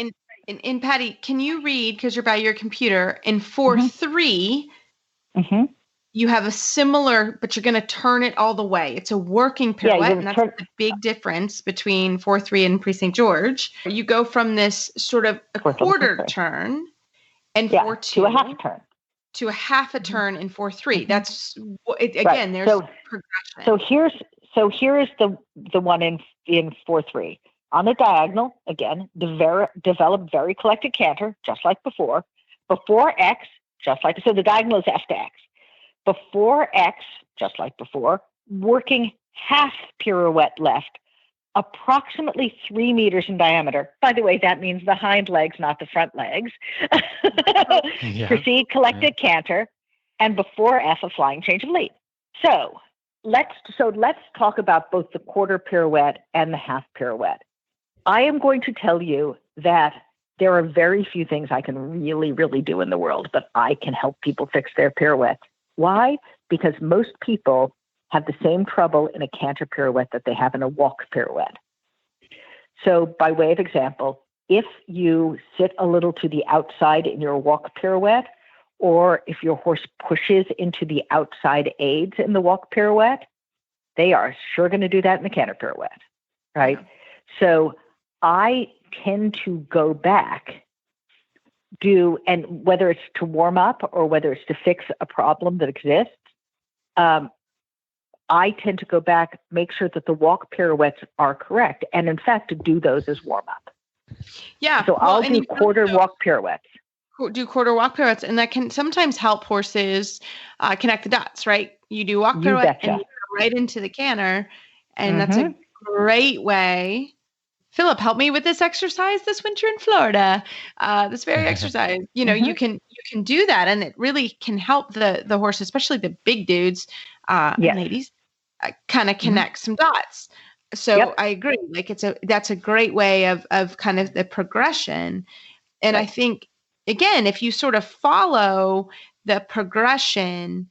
And Patty, can you read, because you're by your computer, in 4-3, you have a similar, but you're going to turn it all the way. It's a working pirouette, and that's the big difference between 4-3 and Pre-St. George. You go from this sort of a quarter turn and 4-2 to a half turn. To a half a turn in 4-3. That's again. There's progression. So here's the one in 4-3. On the diagonal, again, develop very collected canter, just like before. Before X, just like so. The diagonal is F to X. Before X, just like before, working half pirouette left, approximately 3 meters in diameter. By the way, that means the hind legs, not the front legs. Proceed collected canter, and before F, a flying change of lead. So let's talk about both the quarter pirouette and the half pirouette. I am going to tell you that there are very few things I can really, really do in the world, but I can help people fix their pirouettes. Why? Because most people have the same trouble in a canter pirouette that they have in a walk pirouette. So by way of example, if you sit a little to the outside in your walk pirouette, or if your horse pushes into the outside aids in the walk pirouette, they are sure going to do that in the canter pirouette, right? So I tend to go back, and whether it's to warm up or whether it's to fix a problem that exists, I tend to go back, make sure that the walk pirouettes are correct, and in fact, to do those as warm up. Yeah. So I'll do quarter walk pirouettes. Do quarter walk pirouettes, and that can sometimes help horses connect the dots, right? You do walk pirouette and you go right into the canter, and that's a great way. Philip, help me with this exercise this winter in Florida. This very exercise, you can do that, and it really can help the horse, especially the big dudes and ladies, kind of connect some dots. So I agree. Like that's a great way of kind of the progression. And I think, again, if you sort of follow the progression,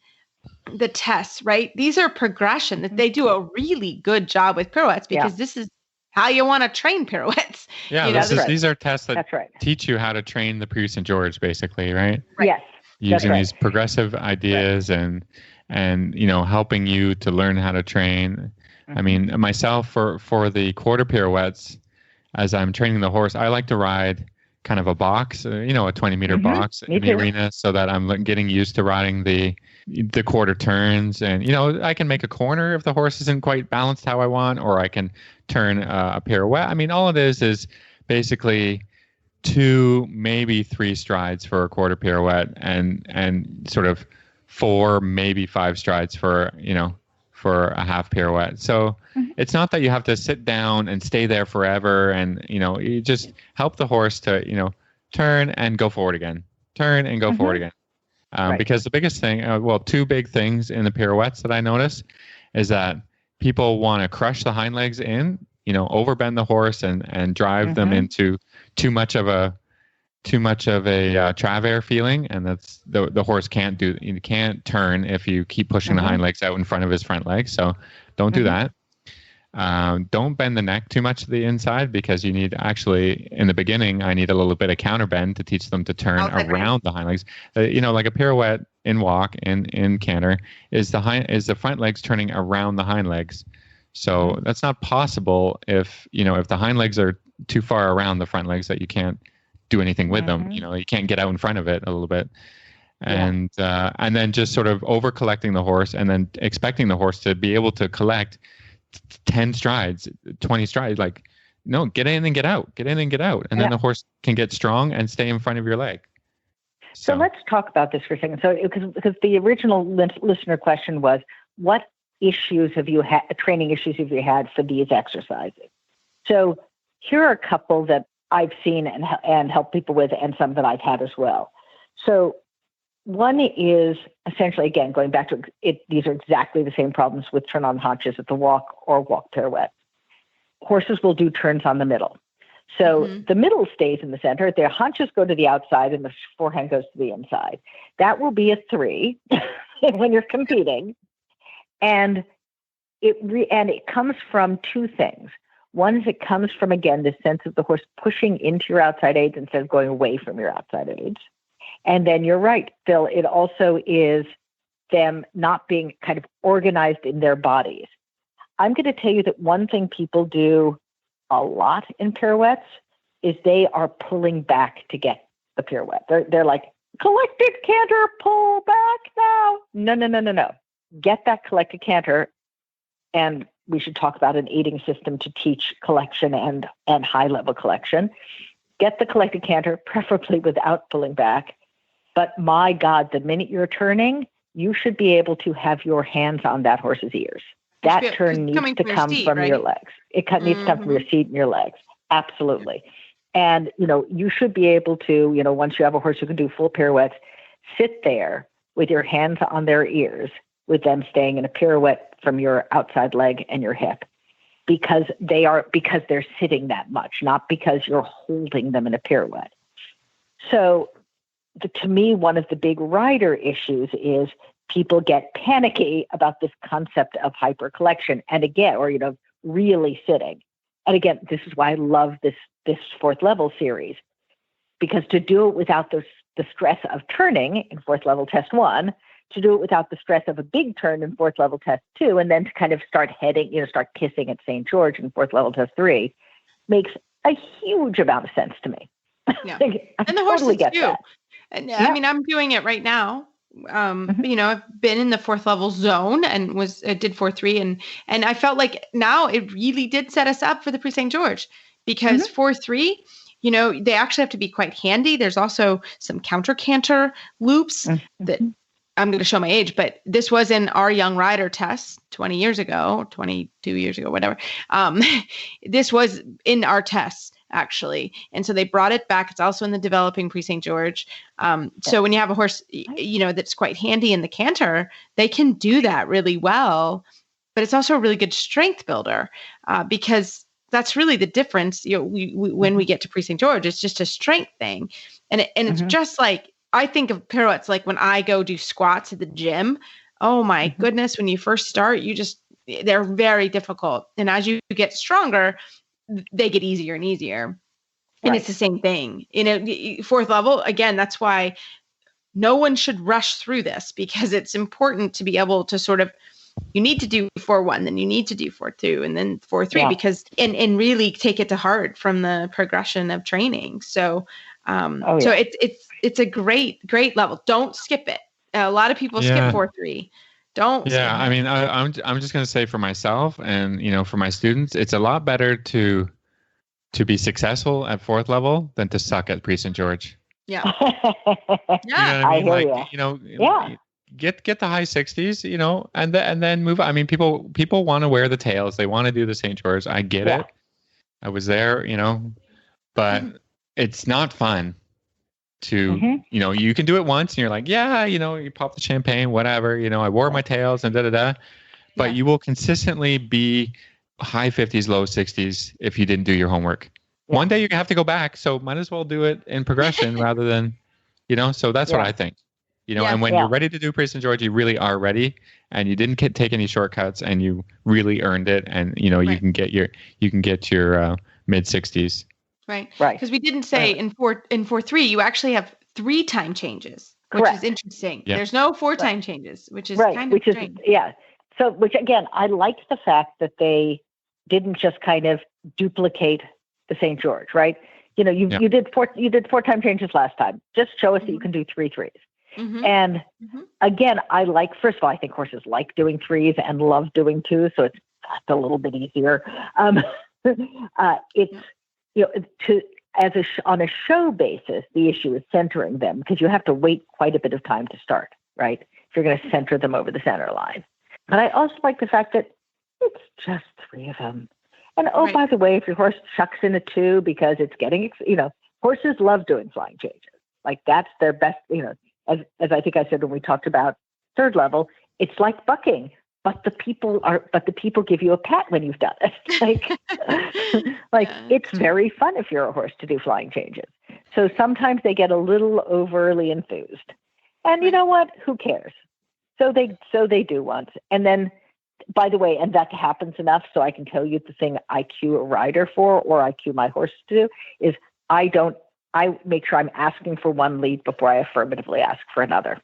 the tests, right? These are progression that they do a really good job with pirouettes because this is how you want to train pirouettes. Yeah, these are tests that teach you how to train the Prix St. George, basically, right? Yes. Using these progressive ideas and helping you to learn how to train. I mean, myself for the quarter pirouettes, as I'm training the horse, I like to ride kind of a box, a 20-meter box in the arena, so that I'm getting used to riding the quarter turns. And I can make a corner if the horse isn't quite balanced how I want, or I can turn a pirouette. I mean, all it is basically 2, maybe 3 strides for a quarter pirouette, and sort of 4, maybe 5 strides for a half pirouette. So it's not that you have to sit down and stay there forever, and you just help the horse to turn and go forward again, turn and go forward again. Because the biggest thing, 2 big things in the pirouettes that I notice is that people want to crush the hind legs in, overbend the horse and drive them into too much of a travers feeling, and that's the horse can't turn if you keep pushing the hind legs out in front of his front legs. So don't do that. Don't bend the neck too much to the inside, because you need, actually, in the beginning, I need a little bit of counterbend to teach them to turn around the hind legs. Like a pirouette in walk and in canter is the front legs turning around the hind legs. So that's not possible if the hind legs are too far around the front legs that you can't do anything with them. You can't get out in front of it a little bit. And then just sort of over collecting the horse, and then expecting the horse to be able to collect 10 strides, 20 strides, get in and get out, and then the horse can get strong and stay in front of your leg. So let's talk about this for a second. So because the original listener question was, what issues have you had, training issues have you had for these exercises? So here are a couple that I've seen and helped people with, and some that I've had as well. So one is essentially, again, going back to it, these are exactly the same problems with turn on haunches at the walk or walk pirouette. Horses will do turns on the middle. So the middle stays in the center. Their haunches go to the outside and the forehand goes to the inside. That will be a 3 when you're competing. And it comes from 2 things. One is it comes from, again, this sense of the horse pushing into your outside aids instead of going away from your outside aids. And then you're right, Phil, it also is them not being kind of organized in their bodies. I'm going to tell you that one thing people do a lot in pirouettes is they are pulling back to get the pirouette. They're like, collected canter, pull back now. No. Get that collected canter, and we should talk about an aiding system to teach collection and high-level collection. Get the collected canter, preferably without pulling back. But my God, the minute you're turning, you should be able to have your hands on that horse's ears. That turn needs to come from your legs. It needs to come from your seat and your legs. Absolutely. And, you should be able to, once you have a horse who can do full pirouettes, sit there with your hands on their ears, with them staying in a pirouette from your outside leg and your hip, because they're sitting that much, not because you're holding them in a pirouette. So to me, one of the big rider issues is people get panicky about this concept of hyper collection. And again, or, really sitting. And again, this is why I love this 4th level series, because to do it without the stress of turning in 4th level test 1, to do it without the stress of a big turn in 4th level test 2, and then to kind of start kissing at St. George in 4th level test 3 makes a huge amount of sense to me. Yeah. And the horses too. That. And I mean, I'm doing it right now. I've been in the 4th level zone and did 4-3, and I felt like now it really did set us up for the Prix St. George, because 4-3, they actually have to be quite handy. There's also some counter canter loops that I'm going to show my age, but this was in our young rider test 20 years ago, 22 years ago, whatever. This was in our tests, actually. And so they brought it back. It's also in the developing Prix St. George. So when you have a horse, that's quite handy in the canter, they can do that really well. But it's also a really good strength builder, because that's really the difference. When we get to Prix St. George, it's just a strength thing. And it's just like, I think of pirouettes like when I go do squats at the gym. oh my goodness, when you first start, they're very difficult. And as you get stronger, they get easier and easier. And it's the same thing, fourth level. Again, that's why no one should rush through this, because it's important to be able to sort of, you need to do 4-1, then you need to do 4-2, and then 4-3, because, and really take it to heart from the progression of training. So, so it's a great level. Don't skip it. A lot of people skip 4-3. Don't. Yeah. I mean, I'm just going to say for myself and, for my students, it's a lot better to be successful at fourth level than to suck at pre-St. George. Yeah. I hear you. Get the high 60s, and then move on. I mean, people want to wear the tails. They want to do the St. George. I get it. I was there, but it's not fun to, you can do it once and you're like, you pop the champagne, whatever, I wore my tails and but you will consistently be high 50s, low 60s if you didn't do your homework. Yeah. One day you're gonna have to go back, so might as well do it in progression rather than, so that's what I think. And when you're ready to do pre-St. George, you really are ready, and you didn't take any shortcuts, and you really earned it, and you can get your mid 60s. Right. Because we didn't say in 4-3 you actually have 3 time changes, which is interesting. Yeah. There's no 4 time changes, which is kind of strange. So, which again, I liked the fact that they didn't just kind of duplicate the St. George, right? You did 4 time changes last time. Just show us that you can do 3 threes. And again, first of all, I think horses like doing 3s and love doing 2s, so it's a little bit easier. It's on a show basis, the issue is centering them, because you have to wait quite a bit of time to start, right? If you're going to center them over the center line. But I also like the fact that it's just 3 of them. And by the way, if your horse chucks in a 2 because it's getting, horses love doing flying changes. Like that's their best, as I think I said when we talked about third level, it's like bucking, but the people give you a pat when you've done it. It's very fun if you're a horse to do flying changes. So sometimes they get a little overly enthused, and you know what? Who cares? So they do once, and then. By the way, and that happens enough, so I can tell you the thing I cue a rider for, or I cue my horse to do, is I make sure I'm asking for one lead before I affirmatively ask for another.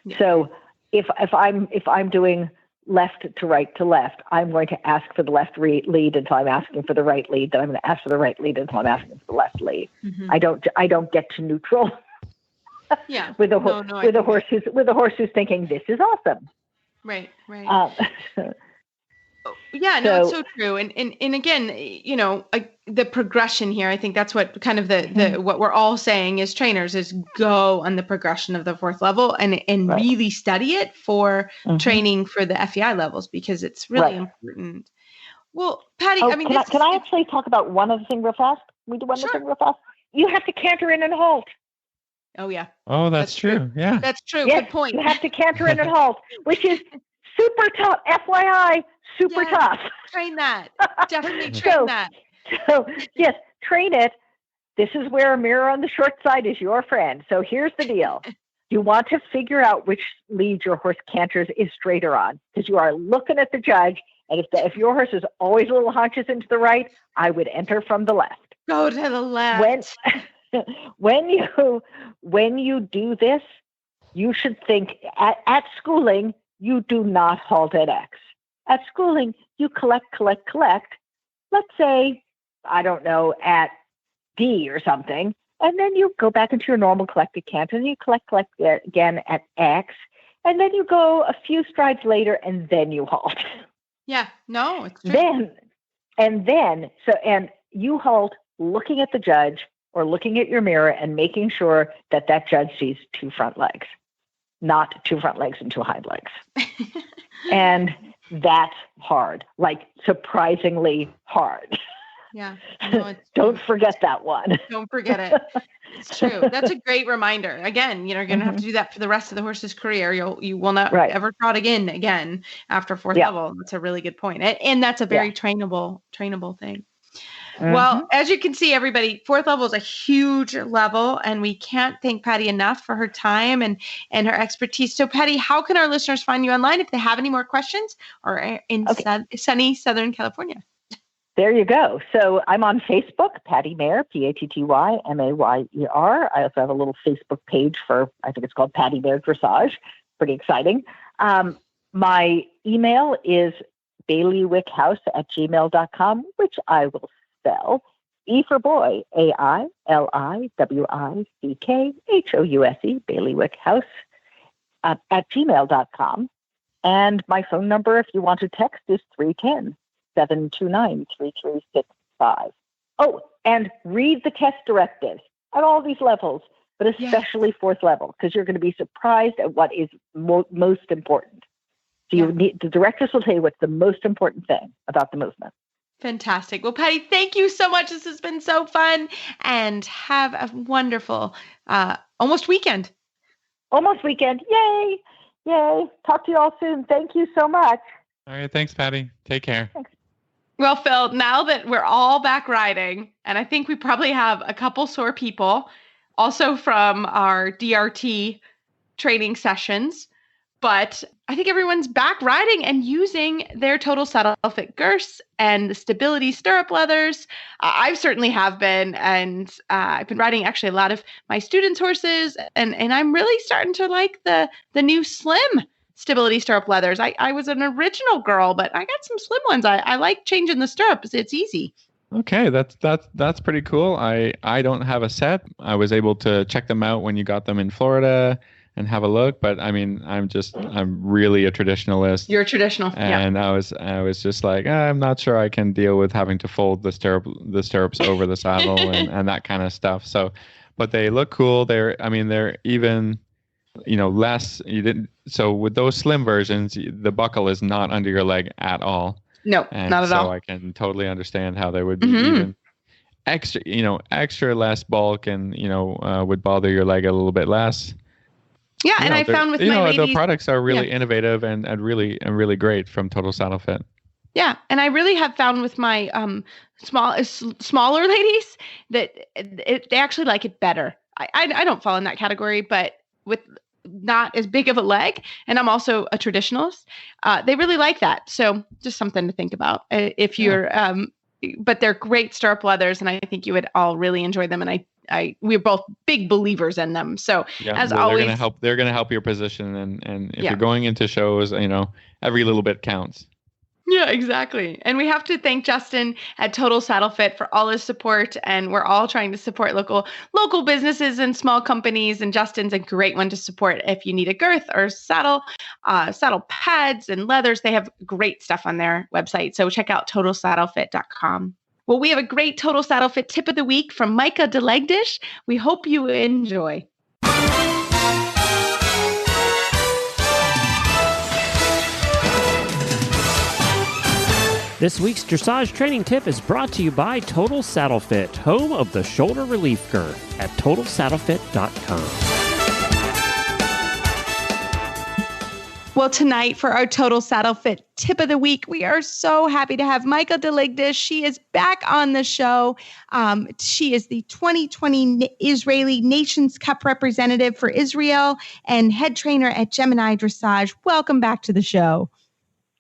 Yeah. So if I'm doing left to right to left, I'm going to ask for the left lead until I'm asking for the right lead. Then I'm going to ask for the right lead until I'm asking for the left lead. I don't get to neutral. with a horse who's thinking this is awesome. Right. It's so true. And again, the progression here, I think that's what kind of the what we're all saying as trainers is go on the progression of the fourth level and really study it for training for the FEI levels, because it's really important. Well, Patty, can I actually talk about one other thing real fast? We do one other thing real fast. You have to canter in and halt. Oh, yeah. Oh, that's true. Yeah. That's true. Yes, good point. You have to canter in and halt, which is super tough. FYI, super tough. Train that. Definitely train that. So, yes, train it. This is where a mirror on the short side is your friend. So here's the deal. You want to figure out which lead your horse canters is straighter on, because you are looking at the judge. And if your horse is always a little hunches into the right, I would enter from the left. Go to the left. When you do this, you should think at schooling, you do not halt at X. At schooling, you collect. Let's say, I don't know, at D or something. And then you go back into your normal collected canter and you collect again at X. And then you go a few strides later and then you halt. Yeah, no, it's true. And you halt looking at the judge or looking at your mirror and making sure that judge sees 2 front legs, not 2 front legs and 2 hind legs. And that's hard, like surprisingly hard. Yeah. No, Don't forget that one. Don't forget it. It's true. That's a great reminder. Again, you're going to have to do that for the rest of the horse's career. You will not ever trot again after fourth level. That's a really good point. And that's a very trainable thing. Well, as you can see, everybody, fourth level is a huge level, and we can't thank Patty enough for her time and her expertise. So, Patty, how can our listeners find you online if they have any more questions or in sunny Southern California? There you go. So I'm on Facebook, Patty Mayer, PattyMayer. I also have a little Facebook page for, I think it's called Patty Mayer Dressage. Pretty exciting. My email is bailiwickhouse@gmail.com, which I will spell E for boy, AILIWICKHOUSE, bailiwickhouse at gmail.com. And my phone number, if you want to text, is 310-729-3365. Oh, and read the test directives at all these levels, but especially fourth level, because you're going to be surprised at what is most important. So the directors will tell you what's the most important thing about the movement. Fantastic. Well, Patty, thank you so much. This has been so fun, and have a wonderful almost weekend. Almost weekend. Yay. Yay. Talk to you all soon. Thank you so much. All right. Thanks, Patty. Take care. Thanks. Well, Phil, now that we're all back riding, and I think we probably have a couple sore people also from our DRT training sessions, but I think everyone's back riding and using their total saddle fit girths and the stability stirrup leathers. I certainly have been, and I've been riding actually a lot of my students' horses, and I'm really starting to like the new slim stability stirrup leathers. I was an original girl, but I got some slim ones. I like changing the stirrups. It's easy. Okay, that's pretty cool. I don't have a set. I was able to check them out when you got them in Florida and have a look, but I mean, I'm really a traditionalist. You're a traditional, and I was just like, I'm not sure I can deal with having to fold the stirrups over the saddle and that kind of stuff. So, but they look cool. They're even, less. So with those slim versions, the buckle is not under your leg at all. No, not at all. So I can totally understand how they would be even extra less bulk and would bother your leg a little bit less. Yeah, and I found with my ladies, the products are really innovative and really great from Total Saddle Fit. Yeah, and I really have found with my smaller ladies that they actually like it better. I don't fall in that category, but with not as big of a leg, and I'm also a traditionalist, they really like that. So just something to think about if you're. But they're great stirrup leathers, and I think you would all really enjoy them. And we're both big believers in them. So as always, they're gonna help your position, and if you're going into shows, every little bit counts. Yeah, exactly. And we have to thank Justin at Total Saddle Fit for all his support. And we're all trying to support local businesses and small companies. And Justin's a great one to support if you need a girth or saddle pads and leathers. They have great stuff on their website. So check out totalsaddlefit.com. Well, we have a great Total Saddle Fit tip of the week from Micah Deligdish. We hope you enjoy. This week's dressage training tip is brought to you by Total Saddle Fit, home of the shoulder relief girth at totalsaddlefit.com. Well, tonight for our Total Saddle Fit tip of the week, we are so happy to have Micah Deligdish. She is back on the show. She is the 2020 Israeli Nations Cup representative for Israel and head trainer at Gemini Dressage. Welcome back to the show.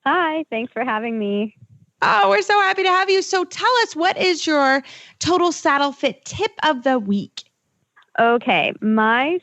Hi, thanks for having me. Oh, we're so happy to have you. So tell us, what is your Total Saddle Fit tip of the week? Okay, my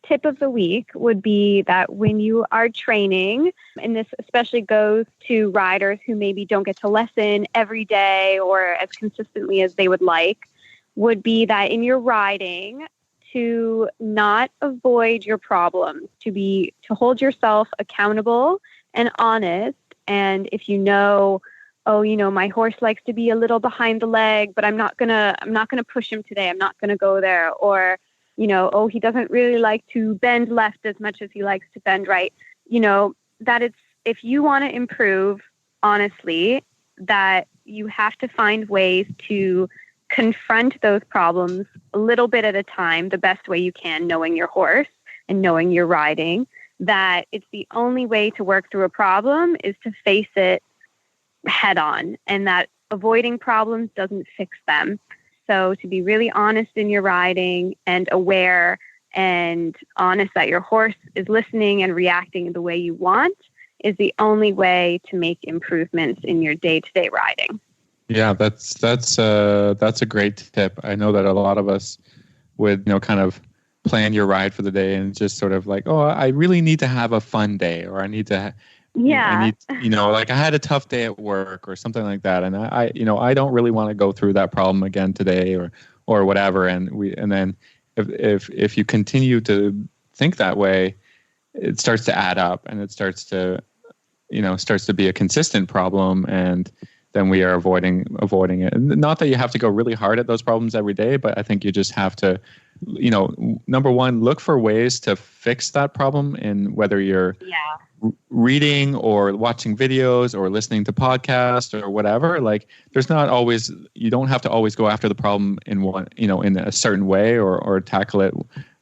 tip of the week would be that when you are training, and this especially goes to riders who maybe don't get to lesson every day or as consistently as they would like, would be that in your riding, to not avoid your problems, to hold yourself accountable and honest. And if my horse likes to be a little behind the leg, but I'm not gonna push him today. I'm not gonna go there. Or, he doesn't really like to bend left as much as he likes to bend right. That if you want to improve, honestly, that you have to find ways to confront those problems a little bit at a time, the best way you can, knowing your horse and knowing your riding, that it's the only way to work through a problem is to face it head on. And that avoiding problems doesn't fix them. So to be really honest in your riding and aware and honest that your horse is listening and reacting the way you want is the only way to make improvements in your day-to-day riding. Yeah, that's a great tip. I know that a lot of us would, kind of plan your ride for the day and just sort of like, oh, I really need to have a fun day, or I need to, like I had a tough day at work or something like that, and I don't really want to go through that problem again today or whatever. And then if you continue to think that way, it starts to add up, and it starts to be a consistent problem, and then we are avoiding it. Not that you have to go really hard at those problems every day, but I think you just have to, number one, look for ways to fix that problem, in whether you're reading or watching videos or listening to podcasts or whatever. Like, you don't have to always go after the problem in a certain way or tackle it,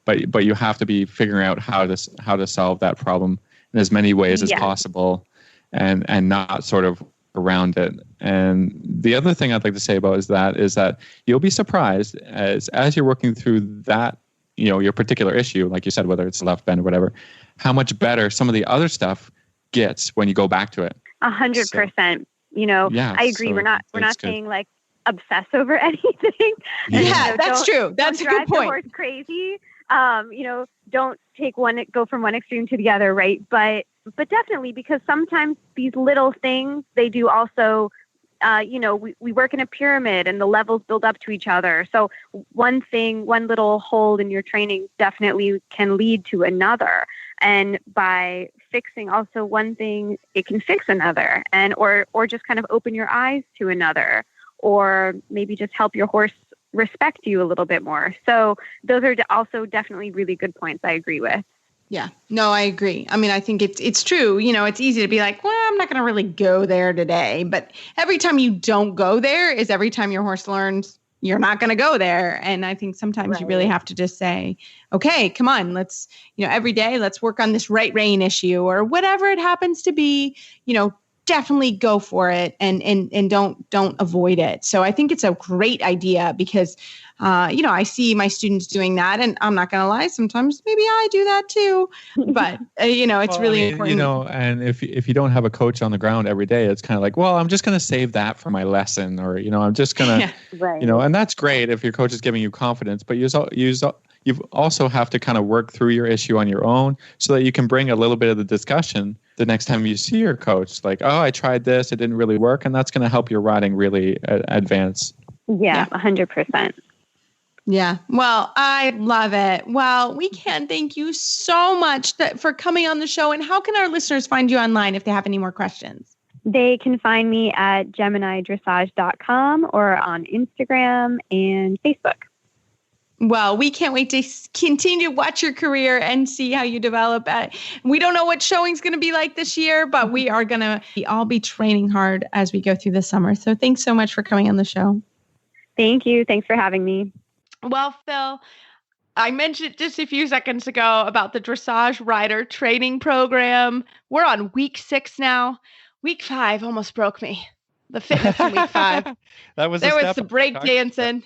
but you have to be figuring out how to solve that problem in as many ways as possible, and not sort of around it. And the other thing I'd like to say about is that you'll be surprised as you're working through that, your particular issue, like you said, whether it's left bend or whatever, how much better some of the other stuff gets when you go back to it. 100%. I agree. We're not saying like obsess over anything. Yeah, that's true. That's a good point. Your horse crazy. Don't go from one extreme to the other, right? But definitely, because sometimes these little things, they do also, we work in a pyramid and the levels build up to each other. So one little hole in your training definitely can lead to another. And by fixing also one thing, it can fix another, and or just kind of open your eyes to another, or maybe just help your horse respect you a little bit more. So those are also definitely really good points I agree with. Yeah, no, I agree. I mean, I think it's true. It's easy to be like, well, I'm not going to really go there today. But every time you don't go there is every time your horse learns you're not going to go there. And I think sometimes you really have to just say, okay, come on, let's, every day, let's work on this right rein issue or whatever it happens to be, definitely go for it and don't avoid it. So I think it's a great idea because, I see my students doing that, and I'm not going to lie, sometimes maybe I do that too, but it's really important. And if you don't have a coach on the ground every day, it's kind of like, well, I'm just going to save that for my lesson, or, I'm just going to, and that's great if your coach is giving you confidence, but you also have to kind of work through your issue on your own so that you can bring a little bit of the discussion the next time you see your coach. Like, oh, I tried this, it didn't really work. And that's going to help your riding really advance. Yeah, 100%. Yeah. Well, I love it. Well, we can thank you so much for coming on the show. And how can our listeners find you online if they have any more questions? They can find me at GeminiDressage.com or on Instagram and Facebook. Well, we can't wait to continue to watch your career and see how you develop. We don't know what showing's going to be like this year, but we are going to all be training hard as we go through the summer. So thanks so much for coming on the show. Thank you. Thanks for having me. Well, Phil, I mentioned just a few seconds ago about the Dressage Rider Training Program. We're on week 6 now. Week 5 almost broke me. The fitness in week 5. There was the break dancing.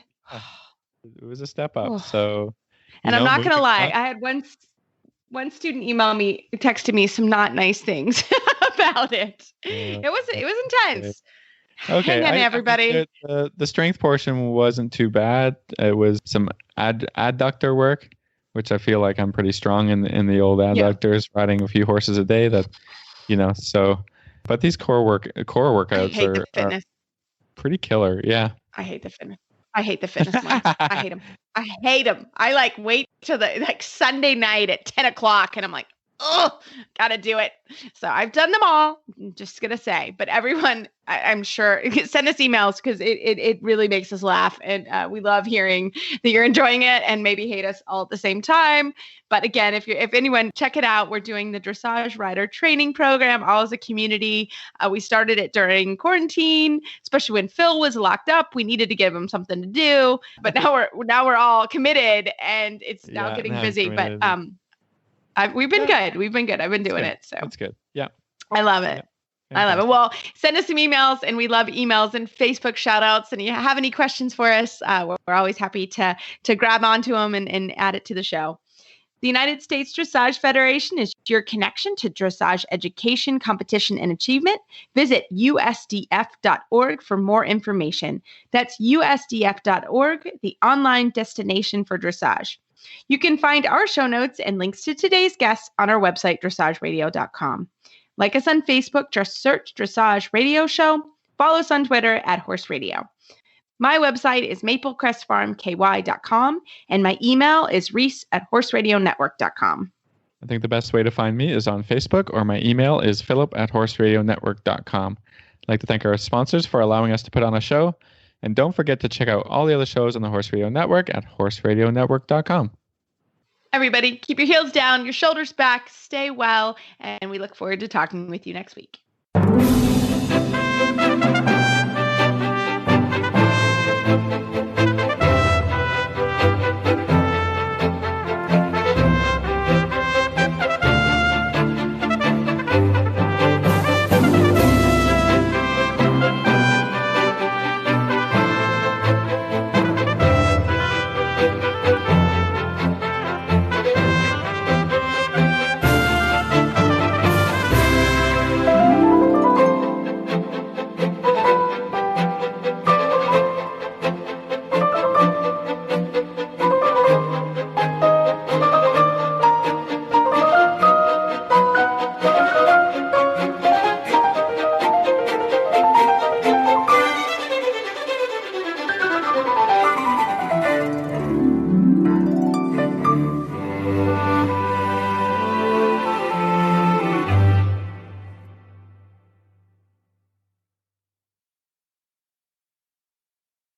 It was a step up. So, and I'm not going to lie. I had one student texted me some not nice things about it. It was intense. Okay. Hang on, everybody. The strength portion wasn't too bad. It was some adductor work, which I feel like I'm pretty strong in the old adductors, riding a few horses a day. But these core workouts are pretty killer. Yeah. I hate the fitness. I hate the fitness ones. I hate them. I wait till the Sunday night at 10 o'clock and I'm like, oh, gotta do it. So I've done them all. I'm just going to say, but everyone, I'm sure, send us emails because it really makes us laugh. And we love hearing that you're enjoying it and maybe hate us all at the same time. But again, if anyone, check it out. We're doing the Dressage Rider Training Program, all as a community. We started it during quarantine, especially when Phil was locked up. We needed to give him something to do, but now we're all committed and it's now getting busy. Committed. But we've been good. I've been doing it. So that's good. Yeah. I love it. I love it. Well, send us some emails, and we love emails and Facebook shout outs. And if you have any questions for us, we're always happy to grab onto them and add it to the show. The United States Dressage Federation is your connection to dressage education, competition, and achievement. Visit USDF.org for more information. That's USDF.org, the online destination for dressage. You can find our show notes and links to today's guests on our website, dressageradio.com. Like us on Facebook, just search Dressage Radio Show. Follow us on Twitter at Horse Radio. My website is maplecrestfarmky.com, and my email is reese@horseradionetwork.com. I think the best way to find me is on Facebook, or my email is philip@horseradionetwork.com. I'd like to thank our sponsors for allowing us to put on a show. And don't forget to check out all the other shows on the Horse Radio Network at horseradionetwork.com. Everybody, keep your heels down, your shoulders back, stay well, and we look forward to talking with you next week.